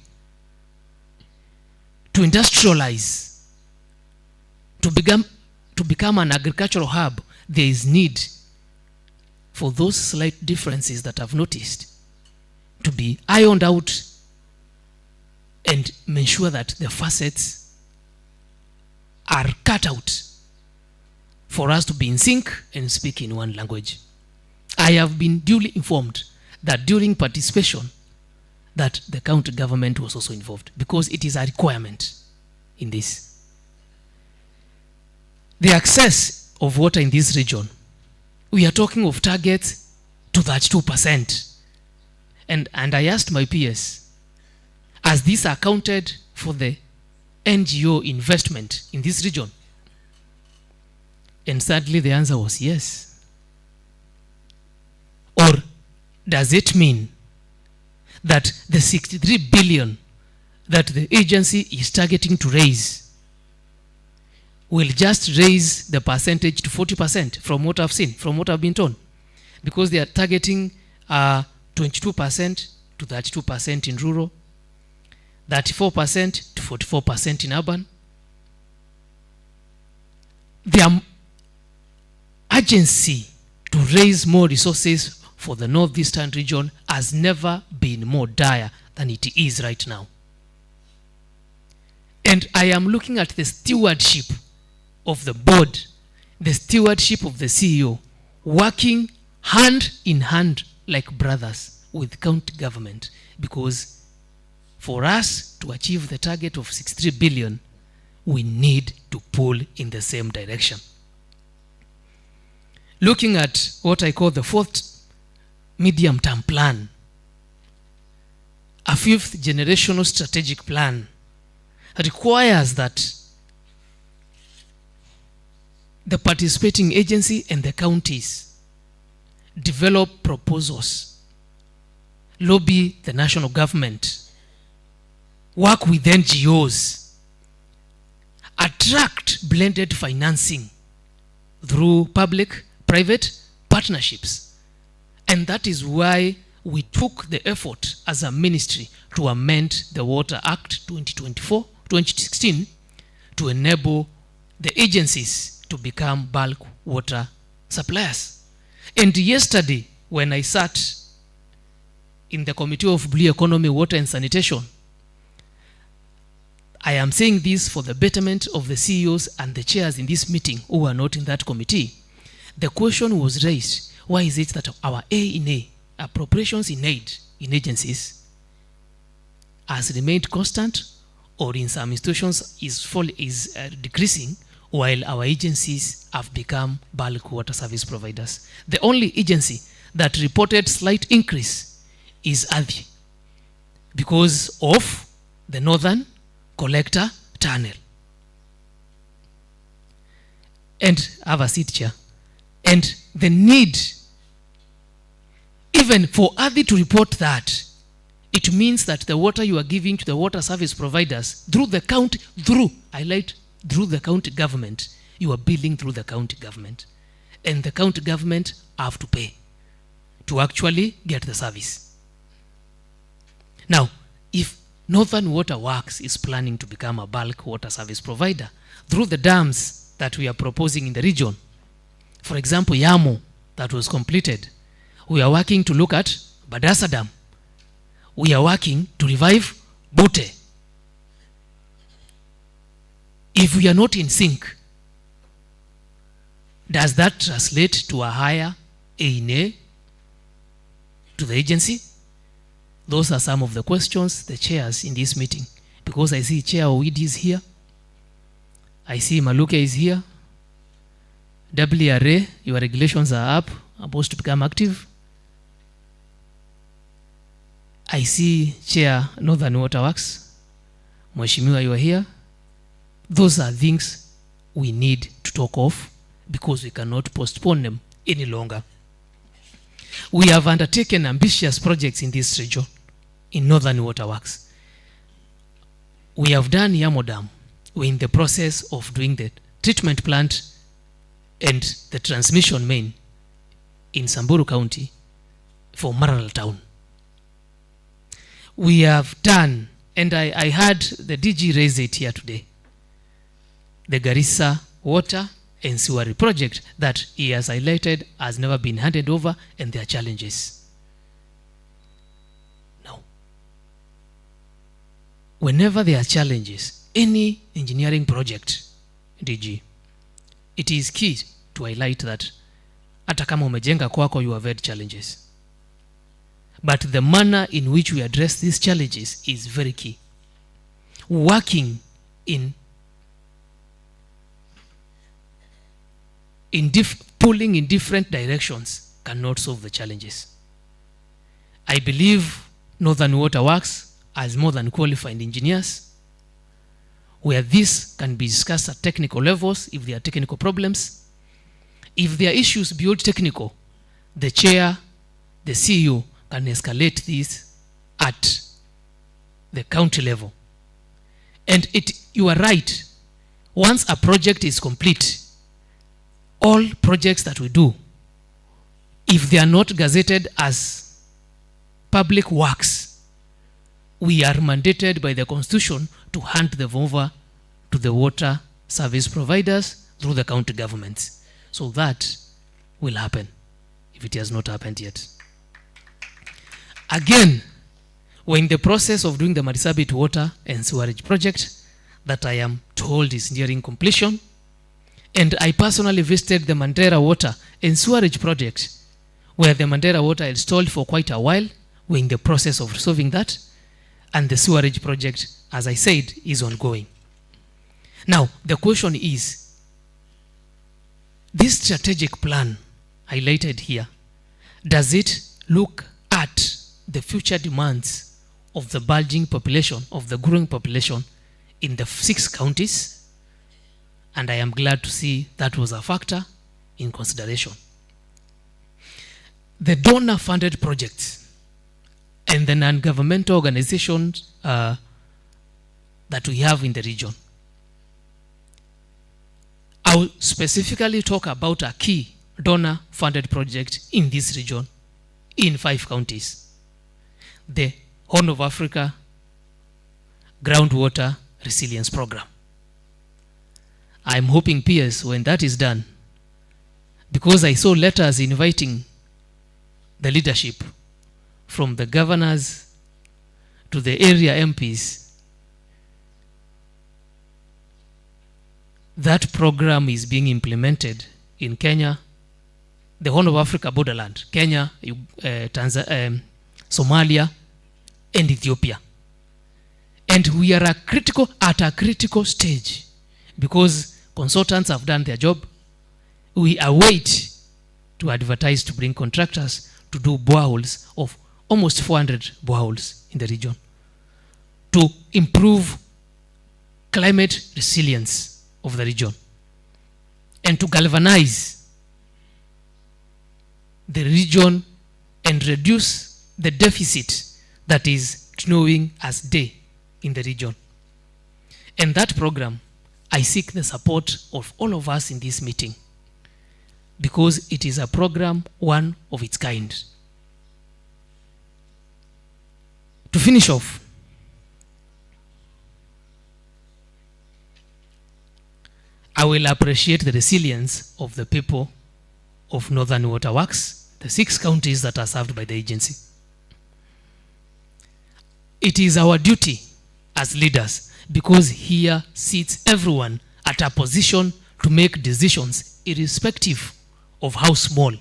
to industrialize, to become an agricultural hub, there is need for those slight differences that I've noticed to be ironed out and ensure that the facets are cut out for us to be in sync and speak in one language. I have been duly informed that during participation that the county government was also involved because it is a requirement in this. The access of water in this region, we are talking of targets to 32%. And I asked my peers, as these are counted for the NGO investment in this region? And sadly the answer was yes. Or does it mean that the 63 billion that the agency is targeting to raise will just raise the percentage to 40% from what I've seen, from what I've been told? Because they are targeting 22% to 32% in rural, 34% to 44% in urban. The urgency to raise more resources for the northeastern region has never been more dire than it is right now. And I am looking at the stewardship of the board, the stewardship of the CEO, working hand in hand like brothers with county government, because for us to achieve the target of 63 billion, we need to pull in the same direction. Looking at what I call the fourth medium-term plan, a fifth generational strategic plan, requires that the participating agency and the counties develop proposals, lobby the national government, work with NGOs, attract blended financing through public-private partnerships. And that is why we took the effort as a ministry to amend the Water Act 2016 to enable the agencies to become bulk water suppliers. And yesterday, when I sat in the Committee of Blue Economy, Water and Sanitation, I am saying this for the betterment of the CEOs and the chairs in this meeting who are not in that committee. The question was raised, why is it that our appropriations in aid in agencies has remained constant, or in some institutions is decreasing, while our agencies have become bulk water service providers? The only agency that reported slight increase is USAFI because of the northern collector tunnel. And have a seat, Chair. And the need, even for USAFI to report that, it means that the water you are giving to the water service providers through the county, through the county government, you are billing through the county government. And the county government have to pay to actually get the service. Now, if Northern Water Works is planning to become a bulk water service provider through the dams that we are proposing in the region, for example, Yamo, that was completed, we are working to look at Badasa Dam. We are working to revive Bote. If we are not in sync, does that translate to a higher A&A to the agency? Those are some of the questions the chairs in this meeting, because I see Chair Owidi is here, I see Maluke is here, WRA, your regulations are up, supposed to become active. I see Chair Northern Water Works, Mheshimiwa, you are here. Those are things we need to talk of because we cannot postpone them any longer. We have undertaken ambitious projects in this region, in Northern Water Works. We have done Yamo Dam. We're in the process of doing the treatment plant and the transmission main in Samburu County for Maralal Town. We have done, and I had the DG raise it here today, the Garissa Water and Sewerage project that he has highlighted has never been handed over, and there are challenges. Now, whenever there are challenges, any engineering project, DG, it is key to highlight that hata kama umejenga kwako, you have had challenges. But the manner in which we address these challenges is very key. Working pulling in different directions cannot solve the challenges. I believe Northern Water Works has more than qualified engineers, where this can be discussed at technical levels if there are technical problems. If there are issues beyond technical, the chair, the CEO can escalate this at the county level. And you are right, once a project is complete, all projects that we do, if they are not gazetted as public works, we are mandated by the Constitution to hand them over to the water service providers through the county governments. So that will happen if it has not happened yet. Again, we're in the process of doing the Marisabit water and sewerage project that I am told is nearing completion. And I personally visited the Mandera water and sewerage project, where the Mandera water is stalled for quite a while. We're in the process of resolving that. And the sewerage project, as I said, is ongoing. Now, the question is, this strategic plan highlighted here, does it look at the future demands of the bulging population, of the growing population in the 6 counties? And I am glad to see that was a factor in consideration. The donor-funded projects and the non-governmental organizations that we have in the region. I will specifically talk about a key donor-funded project in this region in 5 counties. The Horn of Africa Groundwater Resilience Program. I'm hoping, PS, when that is done, because I saw letters inviting the leadership from the governors to the area MPs, that program is being implemented in Kenya, the Horn of Africa borderland, Kenya, Tanzania, Somalia, and Ethiopia. And we are at a critical stage because consultants have done their job. We await to advertise to bring contractors to do boreholes of almost 400 boreholes in the region to improve climate resilience of the region and to galvanize the region and reduce the deficit that is knowing as day in the region. And that program, I seek the support of all of us in this meeting because it is a program, one of its kind. To finish off, I will appreciate the resilience of the people of Northern Water Works, the 6 counties that are served by the agency. It is our duty as leaders, because here sits everyone at a position to make decisions irrespective of how small.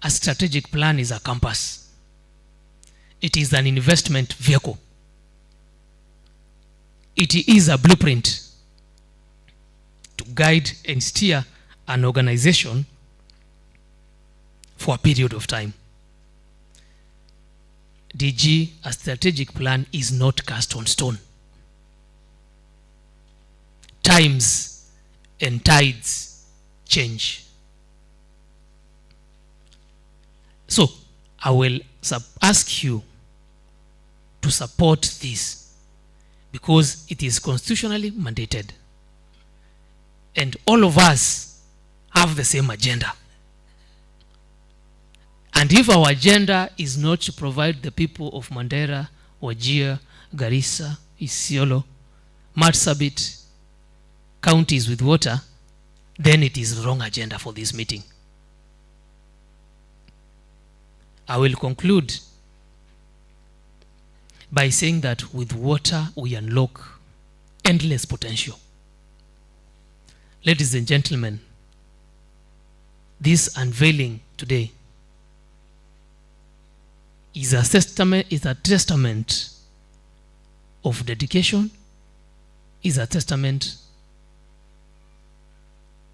A strategic plan is a compass. It is an investment vehicle. It is a blueprint to guide and steer an organization for a period of time. DG, a strategic plan is not cast on stone. Times and tides change. So, I will ask you to support this because it is constitutionally mandated. And all of us have the same agenda. And if our agenda is not to provide the people of Mandera, Wajir, Garissa, Isiolo, Marsabit counties with water, then it is the wrong agenda for this meeting. I will conclude by saying that with water we unlock endless potential. Ladies and gentlemen, this unveiling today is a testament of dedication, is a testament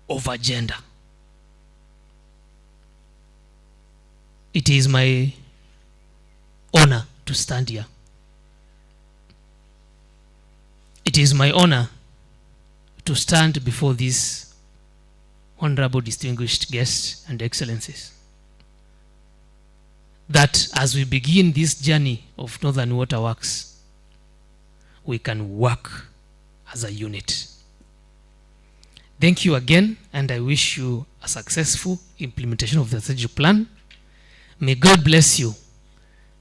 of agenda. It is my honor to stand here. It is my honor to stand before these honorable distinguished guests and excellencies, that as we begin this journey of Northern Water Works, we can work as a unit. Thank you again, and I wish you a successful implementation of the strategic plan. May God bless you.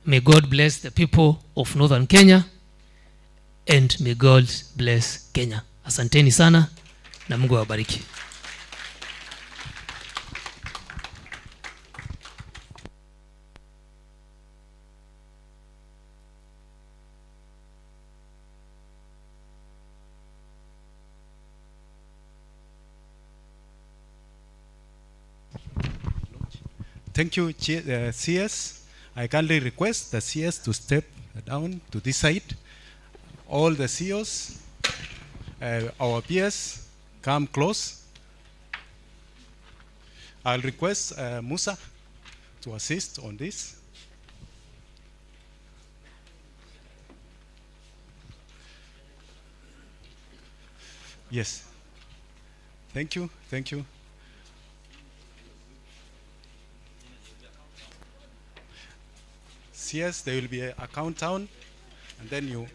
May God bless the people of Northern Kenya, and may God bless Kenya. Asanteni sana na Mungu awabariki. Thank you, CS. I kindly request the CS to step down to this side. All the CEOs, our PS, come close. I'll request Musa to assist on this. Yes. Thank you. Thank you. CS, there will be a countdown, and then you.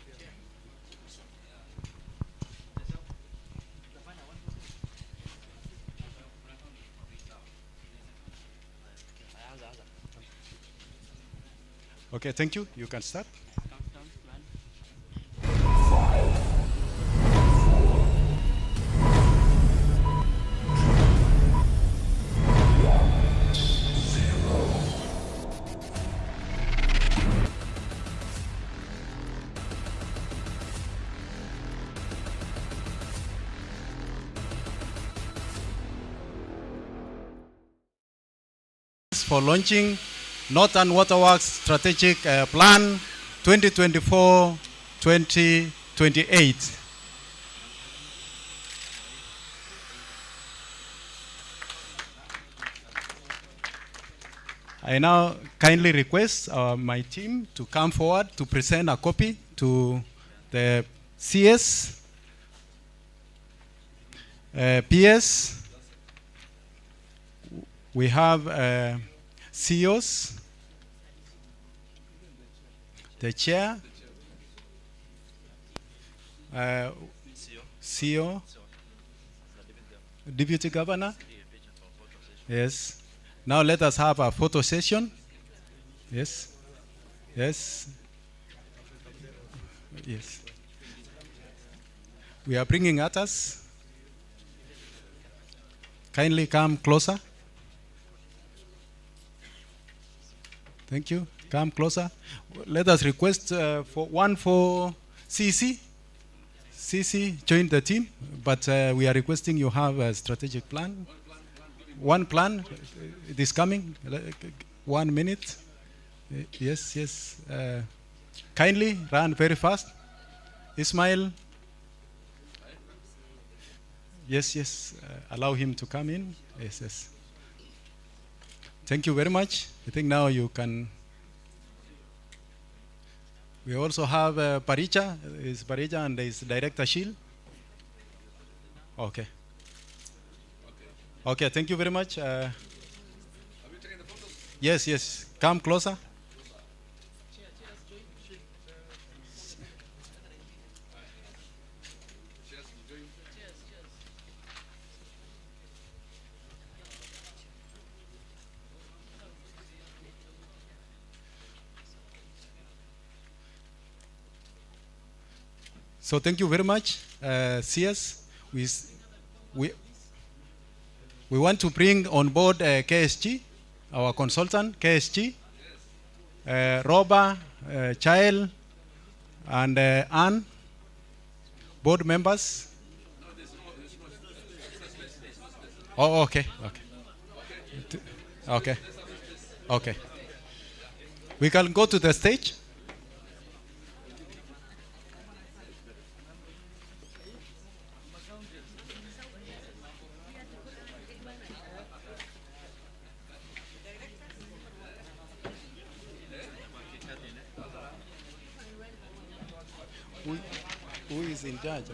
Okay, thank you. You can start. For launching Northern Waterworks Strategic Plan 2024-2028. I now kindly request my team to come forward to present a copy to the CS, PS. We have CEOs, the chair, CEO, Deputy Governor. Yes. Now let us have a photo session. Yes. Yes. Yes. We are bringing others. Kindly come closer. Thank you. Come closer. Let us request for CC. CC, join the team, but we are requesting you have a strategic plan. One plan, it is coming. 1 minute. Yes, yes. Kindly run very fast. Ismail. Yes, yes. Allow him to come in. Yes, yes. Thank you very much. I think now you can. We also have Parija, is Parija, and there is Director Shil. Okay. Okay, thank you very much. Yes, yes. Come closer. So thank you very much, CS. We want to bring on board KSG, our consultant, KSG, Roba, Chael, and Anne, board members. Oh, okay, okay. Okay, okay. We can go to the stage. Who is in charge?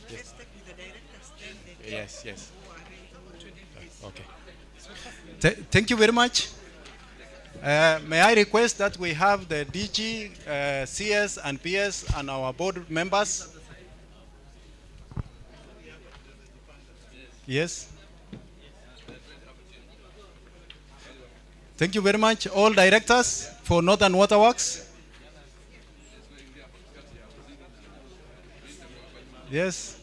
Yes. Yes, yes. Okay. Thank you very much. May I request that we have the DG, CS, and PS, and our board members? Yes. Thank you very much, all directors for Northern Waterworks. Yes.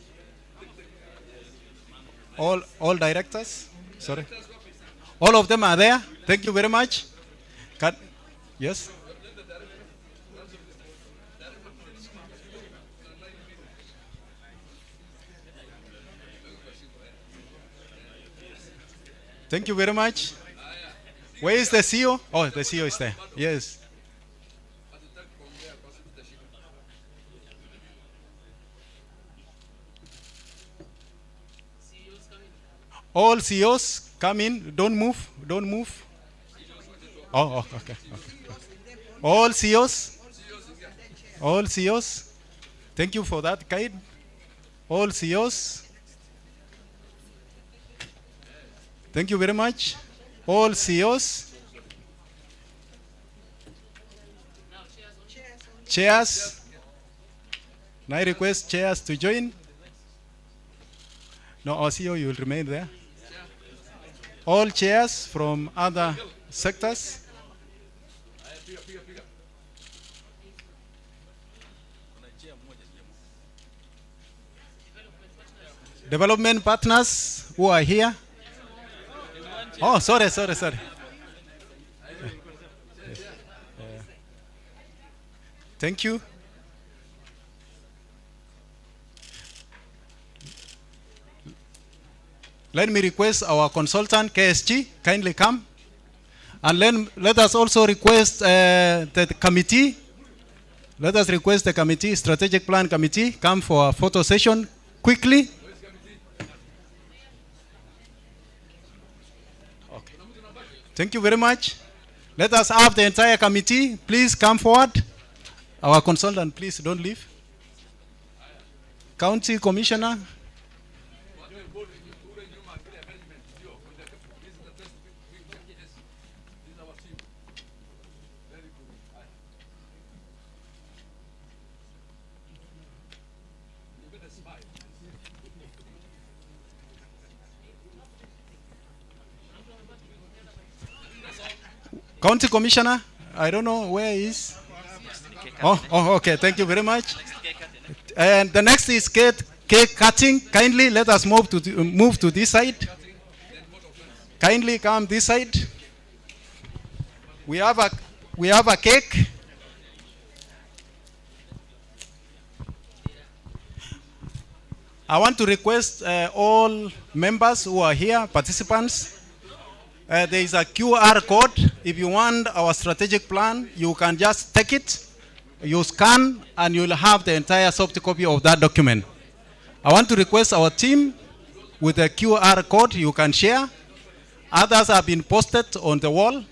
All directors. Sorry. All of them are there. Thank you very much. Yes. Thank you very much. Where is the CEO? Oh, the CEO is there. Yes. All CEOs come in. Don't move. Don't move. Oh, okay. All CEOs. All CEOs. Thank you for that guide. All CEOs. Thank you very much. All CEOs. Chairs. Now I request chairs to join. No, our CEO, you will remain there. All chairs from other sectors. Development partners who are here. Oh, sorry. Thank you. Let me request our consultant, KSG, kindly come. And let us also request the committee. Let us request the committee, strategic plan committee, come for a photo session quickly. Okay. Thank you very much. Let us have the entire committee. Please come forward. Our consultant, please don't leave. County Commissioner. County Commissioner, I don't know where he is. Oh, okay, thank you very much. And the next is cake cutting. Kindly let us move to this side. Kindly come this side. We have a cake. I want to request all members who are here, participants. There is a QR code. If you want our strategic plan, you can just take it, you scan, and you'll have the entire soft copy of that document. I want to request our team with a QR code you can share. Others have been posted on the wall.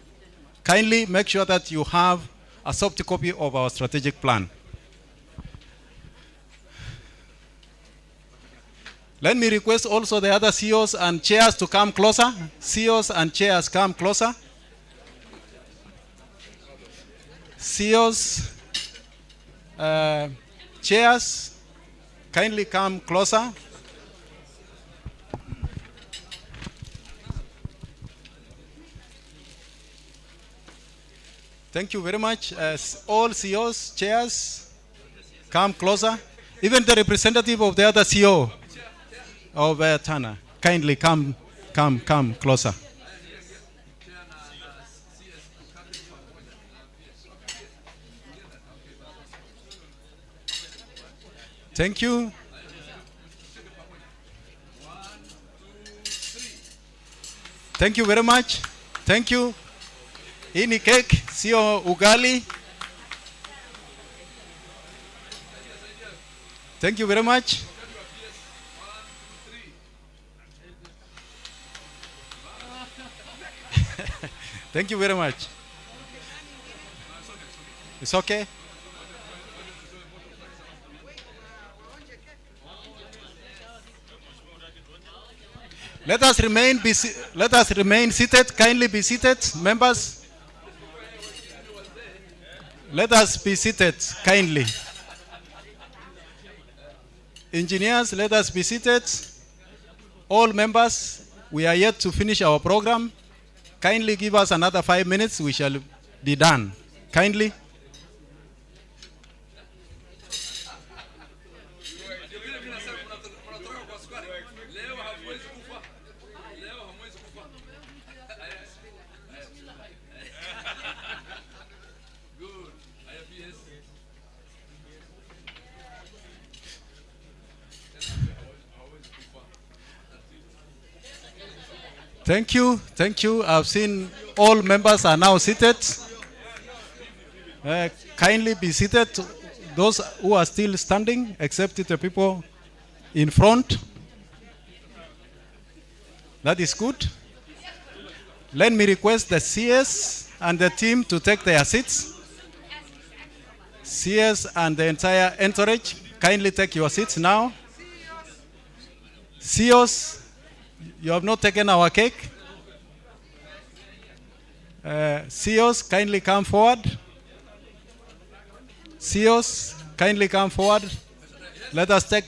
Kindly make sure that you have a soft copy of our strategic plan. Let me request also the other CEOs and chairs to come closer. CEOs and chairs, come closer. CEOs, chairs, kindly come closer. Thank you very much. All CEOs, chairs, come closer. Even the representative of the other CEO of Tana, kindly come closer. Thank you. Thank you very much. Thank you. Ini cake, sio ugali. Thank you very much. Thank you very much. It's okay. Let us remain seated. Kindly be seated, members. Let us be seated, kindly. Engineers, let us be seated. All members, we are yet to finish our program. Kindly give us another 5 minutes, we shall be done. Kindly. Thank you, thank you. I've seen all members are now seated. Kindly be seated. Those who are still standing, except the people in front. That is good. Let me request the CS and the team to take their seats. CS and the entire entourage, kindly take your seats now. CEOs, you have not taken our cake. CEOs, kindly come forward. CEOs, kindly come forward. Let us take...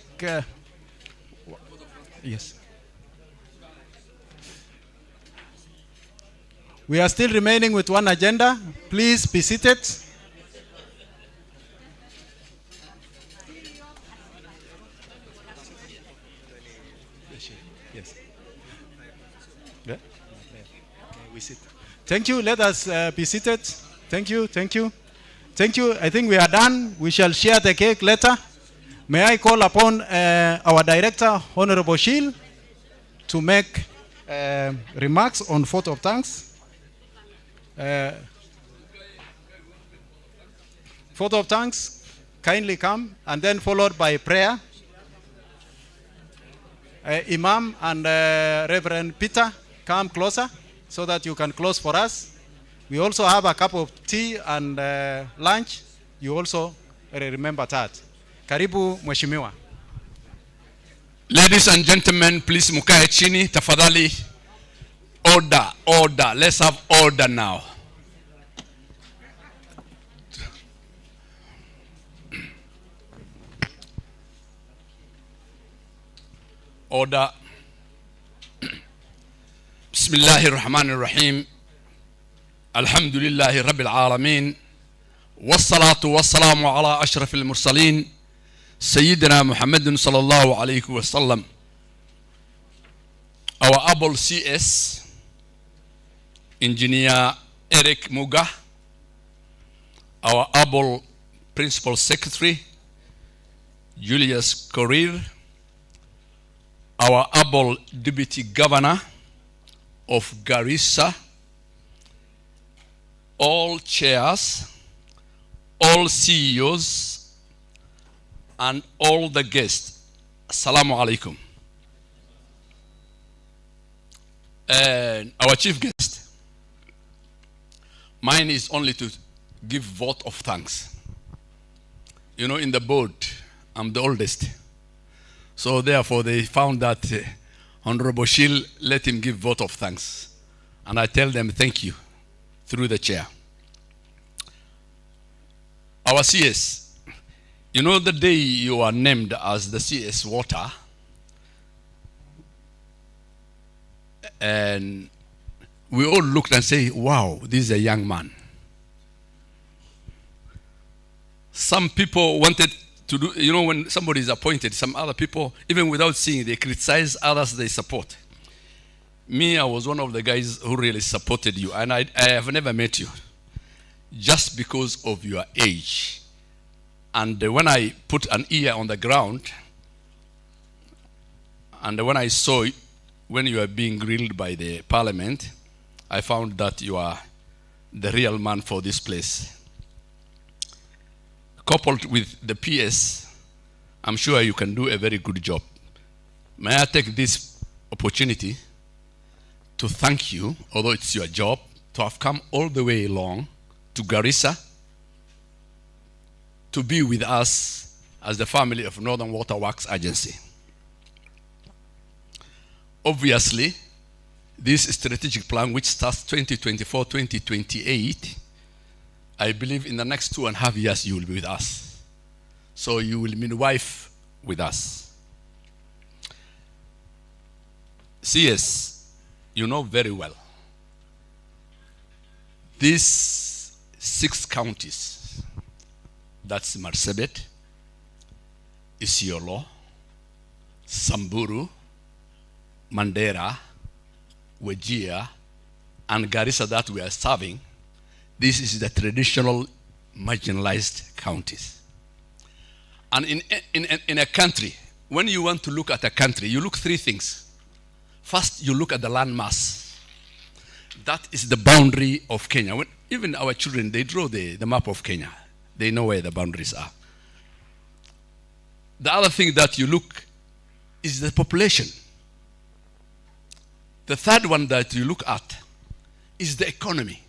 yes. We are still remaining with one agenda. Please be seated. Yes. Yeah? We sit. Thank you. Let us be seated. Thank you. Thank you. Thank you. I think we are done. We shall share the cake later. May I call upon our director, Honorable Shil, to make remarks on vote of thanks. Vote of thanks, kindly come, and then followed by prayer. Imam and Reverend Peter, come closer so that you can close for us. We also have a cup of tea and lunch. You also remember that. Karibu Mheshimiwa. Ladies and gentlemen, please mukae chini tafadhali. Order, order. Let's have order now. Order. Bismillahir Rahmanir Rahim. الحمد لله رب العالمين والصلاة والسلام على أشرف المرسلين سيدنا محمد صلى الله عليه وسلم. Our able CS, Engineer Eric Muga, our able Principal Secretary, Julius Korir, our able Deputy Governor of Garissa, all chairs, all CEOs, and all the guests. Assalamu alaikum. And our chief guest, mine is only to give vote of thanks. You know, in the board, I'm the oldest. So therefore, they found that Honorable Shil, let him give vote of thanks. And I tell them thank you through the chair. Our CS, you know, the day you are named as the CS Water, and we all looked and say, wow, this is a young man. Some people wanted to do, you know, when somebody is appointed, some other people, even without seeing, they criticize, others they support. Me, I was one of the guys who really supported you, and I have never met you just because of your age. And when I put an ear on the ground, and when I saw when you are being grilled by the parliament, I found that you are the real man for this place. Coupled with the PS, I'm sure you can do a very good job. May I take this opportunity to thank you, although it's your job, to have come all the way along to Garissa to be with us as the family of Northern Water Works Agency. Obviously, this strategic plan, which starts 2024-2028, I believe in the next 2.5 years you will be with us. So you will midwife with us. CS, you know very well, these 6 counties, that's Marsabit, Isiolo, Samburu, Mandera, Wajir, and Garissa that we are serving, this is the traditional marginalized counties. And in a country, when you want to look at a country, you look 3 things. First, you look at the land mass. That is the boundary of Kenya. When, even our children, they draw the map of Kenya. They know where the boundaries are. The other thing that you look is the population. The third one that you look at is the economy.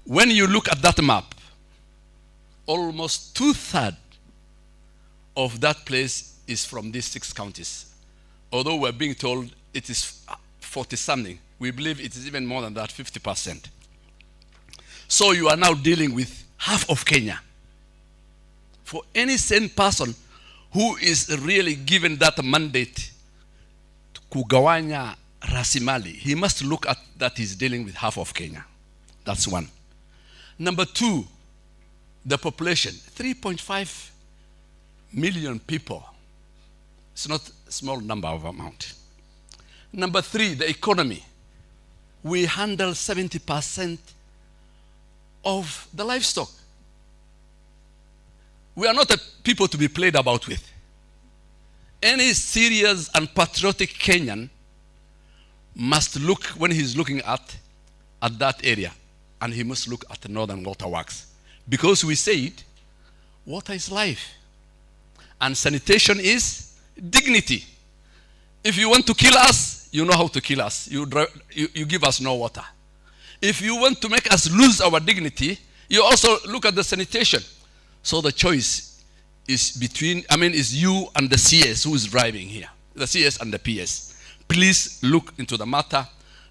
When you look at that map, almost 2/3 of that place is from these 6 counties. Although we're being told it is 40-something, we believe it is even more than that, 50%. So you are now dealing with half of Kenya. For any sane person who is really given that mandate to kugawanya rasimali, he must look at that he's dealing with half of Kenya. That's one. Number 2, the population, 3.5 million people. It's not a small number of amount. Number 3, the economy. We handle 70% of the livestock. We are not a people to be played about with. Any serious and patriotic Kenyan must look, when he's looking at that area, and he must look at the Northern Water Works. Because we said, water is life. And sanitation is dignity. If you want to kill us, you know how to kill us. You give us no water. If you want to make us lose our dignity, you also look at the sanitation. So the choice is is you and the CS who is driving here. The CS and the PS. Please look into the matter.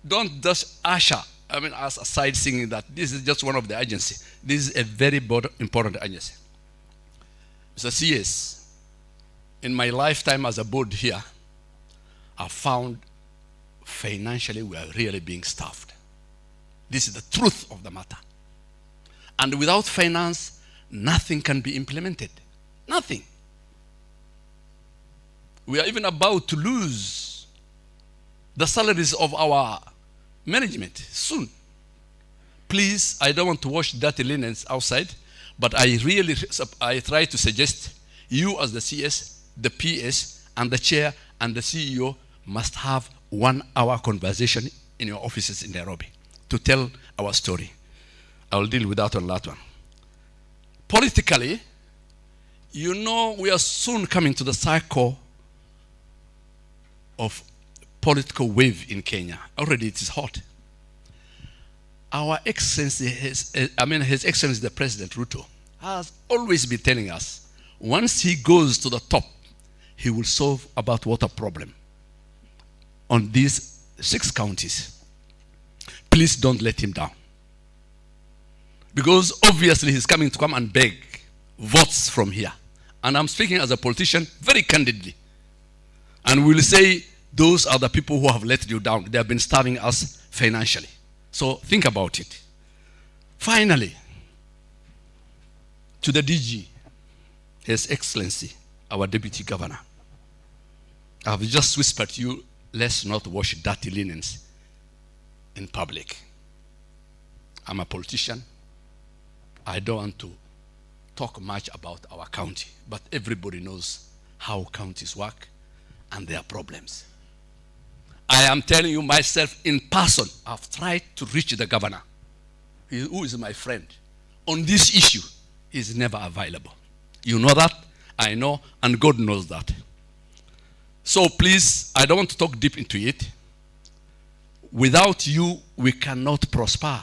Don't just usher, us aside singing that this is just one of the agencies. This is a very important agency. Mr. CS, in my lifetime as a board here, I found financially we are really being starved. This is the truth of the matter. And without finance, nothing can be implemented. Nothing. We are even about to lose the salaries of our management soon. Please, I don't want to wash dirty linens outside, but I try to suggest you as the CS, the PS, and the chair and the CEO must have 1 hour conversation in your offices in Nairobi to tell our story. I will deal with that on that one. Politically, you know, we are soon coming to the cycle of political wave in Kenya. Already it is hot. Our Excellency, His Excellency the President Ruto, has always been telling us, once he goes to the top, he will solve about water problem on these 6 counties. Please don't let him down. Because obviously he's coming to come and beg votes from here. And I'm speaking as a politician very candidly. And we'll say, those are the people who have let you down. They have been starving us financially. So think about it. Finally, to the DG, His Excellency, our Deputy Governor, I have just whispered to you, let's not wash dirty linens in public. I'm a politician. I don't want to talk much about our county, but everybody knows how counties work and their problems. I am telling you myself in person, I've tried to reach the governor, who is my friend. On this issue, he is never available. You know that, I know, and God knows that. So please, I don't want to talk deep into it. Without you, we cannot prosper.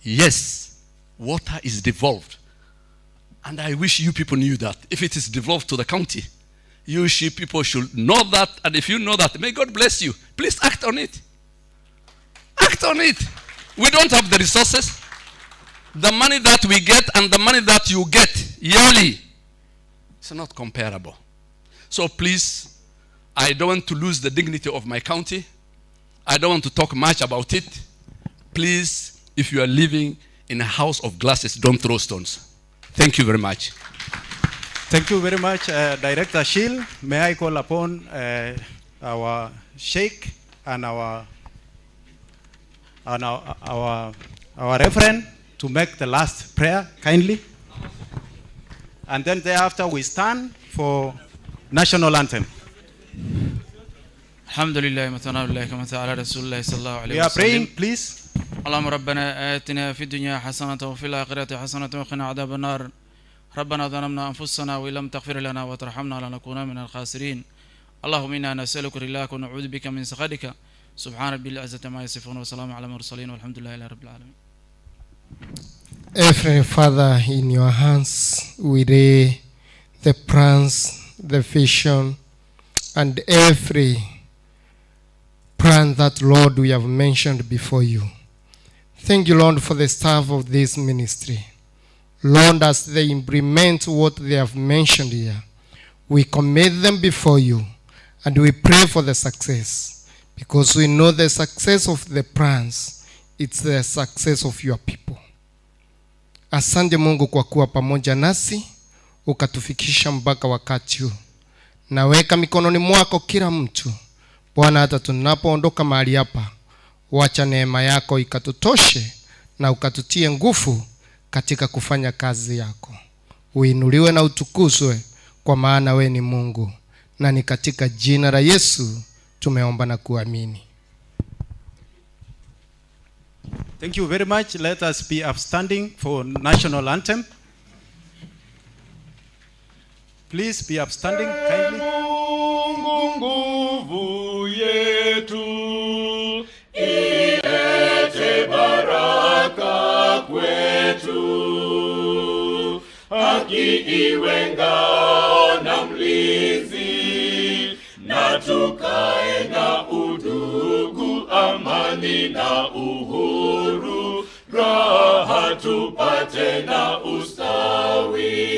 Yes, water is devolved. And I wish you people knew that. If it is devolved to the county, you people should know that. And if you know that, may God bless you. Please act on it. Act on it. We don't have the resources. The money that we get and the money that you get yearly, it's not comparable. So please, I don't want to lose the dignity of my county. I don't want to talk much about it. Please, if you are living in a house of glasses, don't throw stones. Thank you very much. Thank you very much, Director Shil. May I call upon our Sheikh and our referend to make the last prayer, kindly. And then thereafter we stand for national anthem. Alhamdulillah, mathanallah, kama ta'ala Rasulullah sallallahu alayhi We wa are praying, sallam. please. اللهم ربنا آتنا في الدنيا حسنة وفي الآخرة حسنة وقنا عذاب النار ربنا ظلمنا أنفسنا وإن لم تغفر لنا وترحمنا لنكون من الخاسرين اللهم إنا نسألك رضاك ونعوذ بك من سخطك سبحان ربي العزة ما يصفون وسلام على المرسلين والحمد لله رب العالمين. Heavenly Father, in your hands we lay the plans, the vision, and every plan that, Lord, we have mentioned before you. Thank you, Lord, for the staff of this ministry. Lord, as they implement what they have mentioned here, we commit them before you and we pray for the success, because we know the success of the plans, it's the success of your people. Asante Mungu kwa kuwa pamoja nasi, ukatufikisha mpaka wakati huu. Naweka mikononi mwako kila mtu. Bwana, hata tunapoondoka mahali hapa, wacha neema yako ikatutoshe na ukatutie nguvu katika kufanya kazi yako. Uinuliwe na utukuzwe, kwa maana we ni Mungu. Na ni katika jina la Yesu tumeomba na kuamini. Thank you very much. Let us be upstanding for national anthem. Please be upstanding kindly. Mungu nguvu yetu, ilete baraka kwetu, haki iwe ngao na mlinzi, na tukae na udugu, amani na uhuru, raha tupate na ustawi.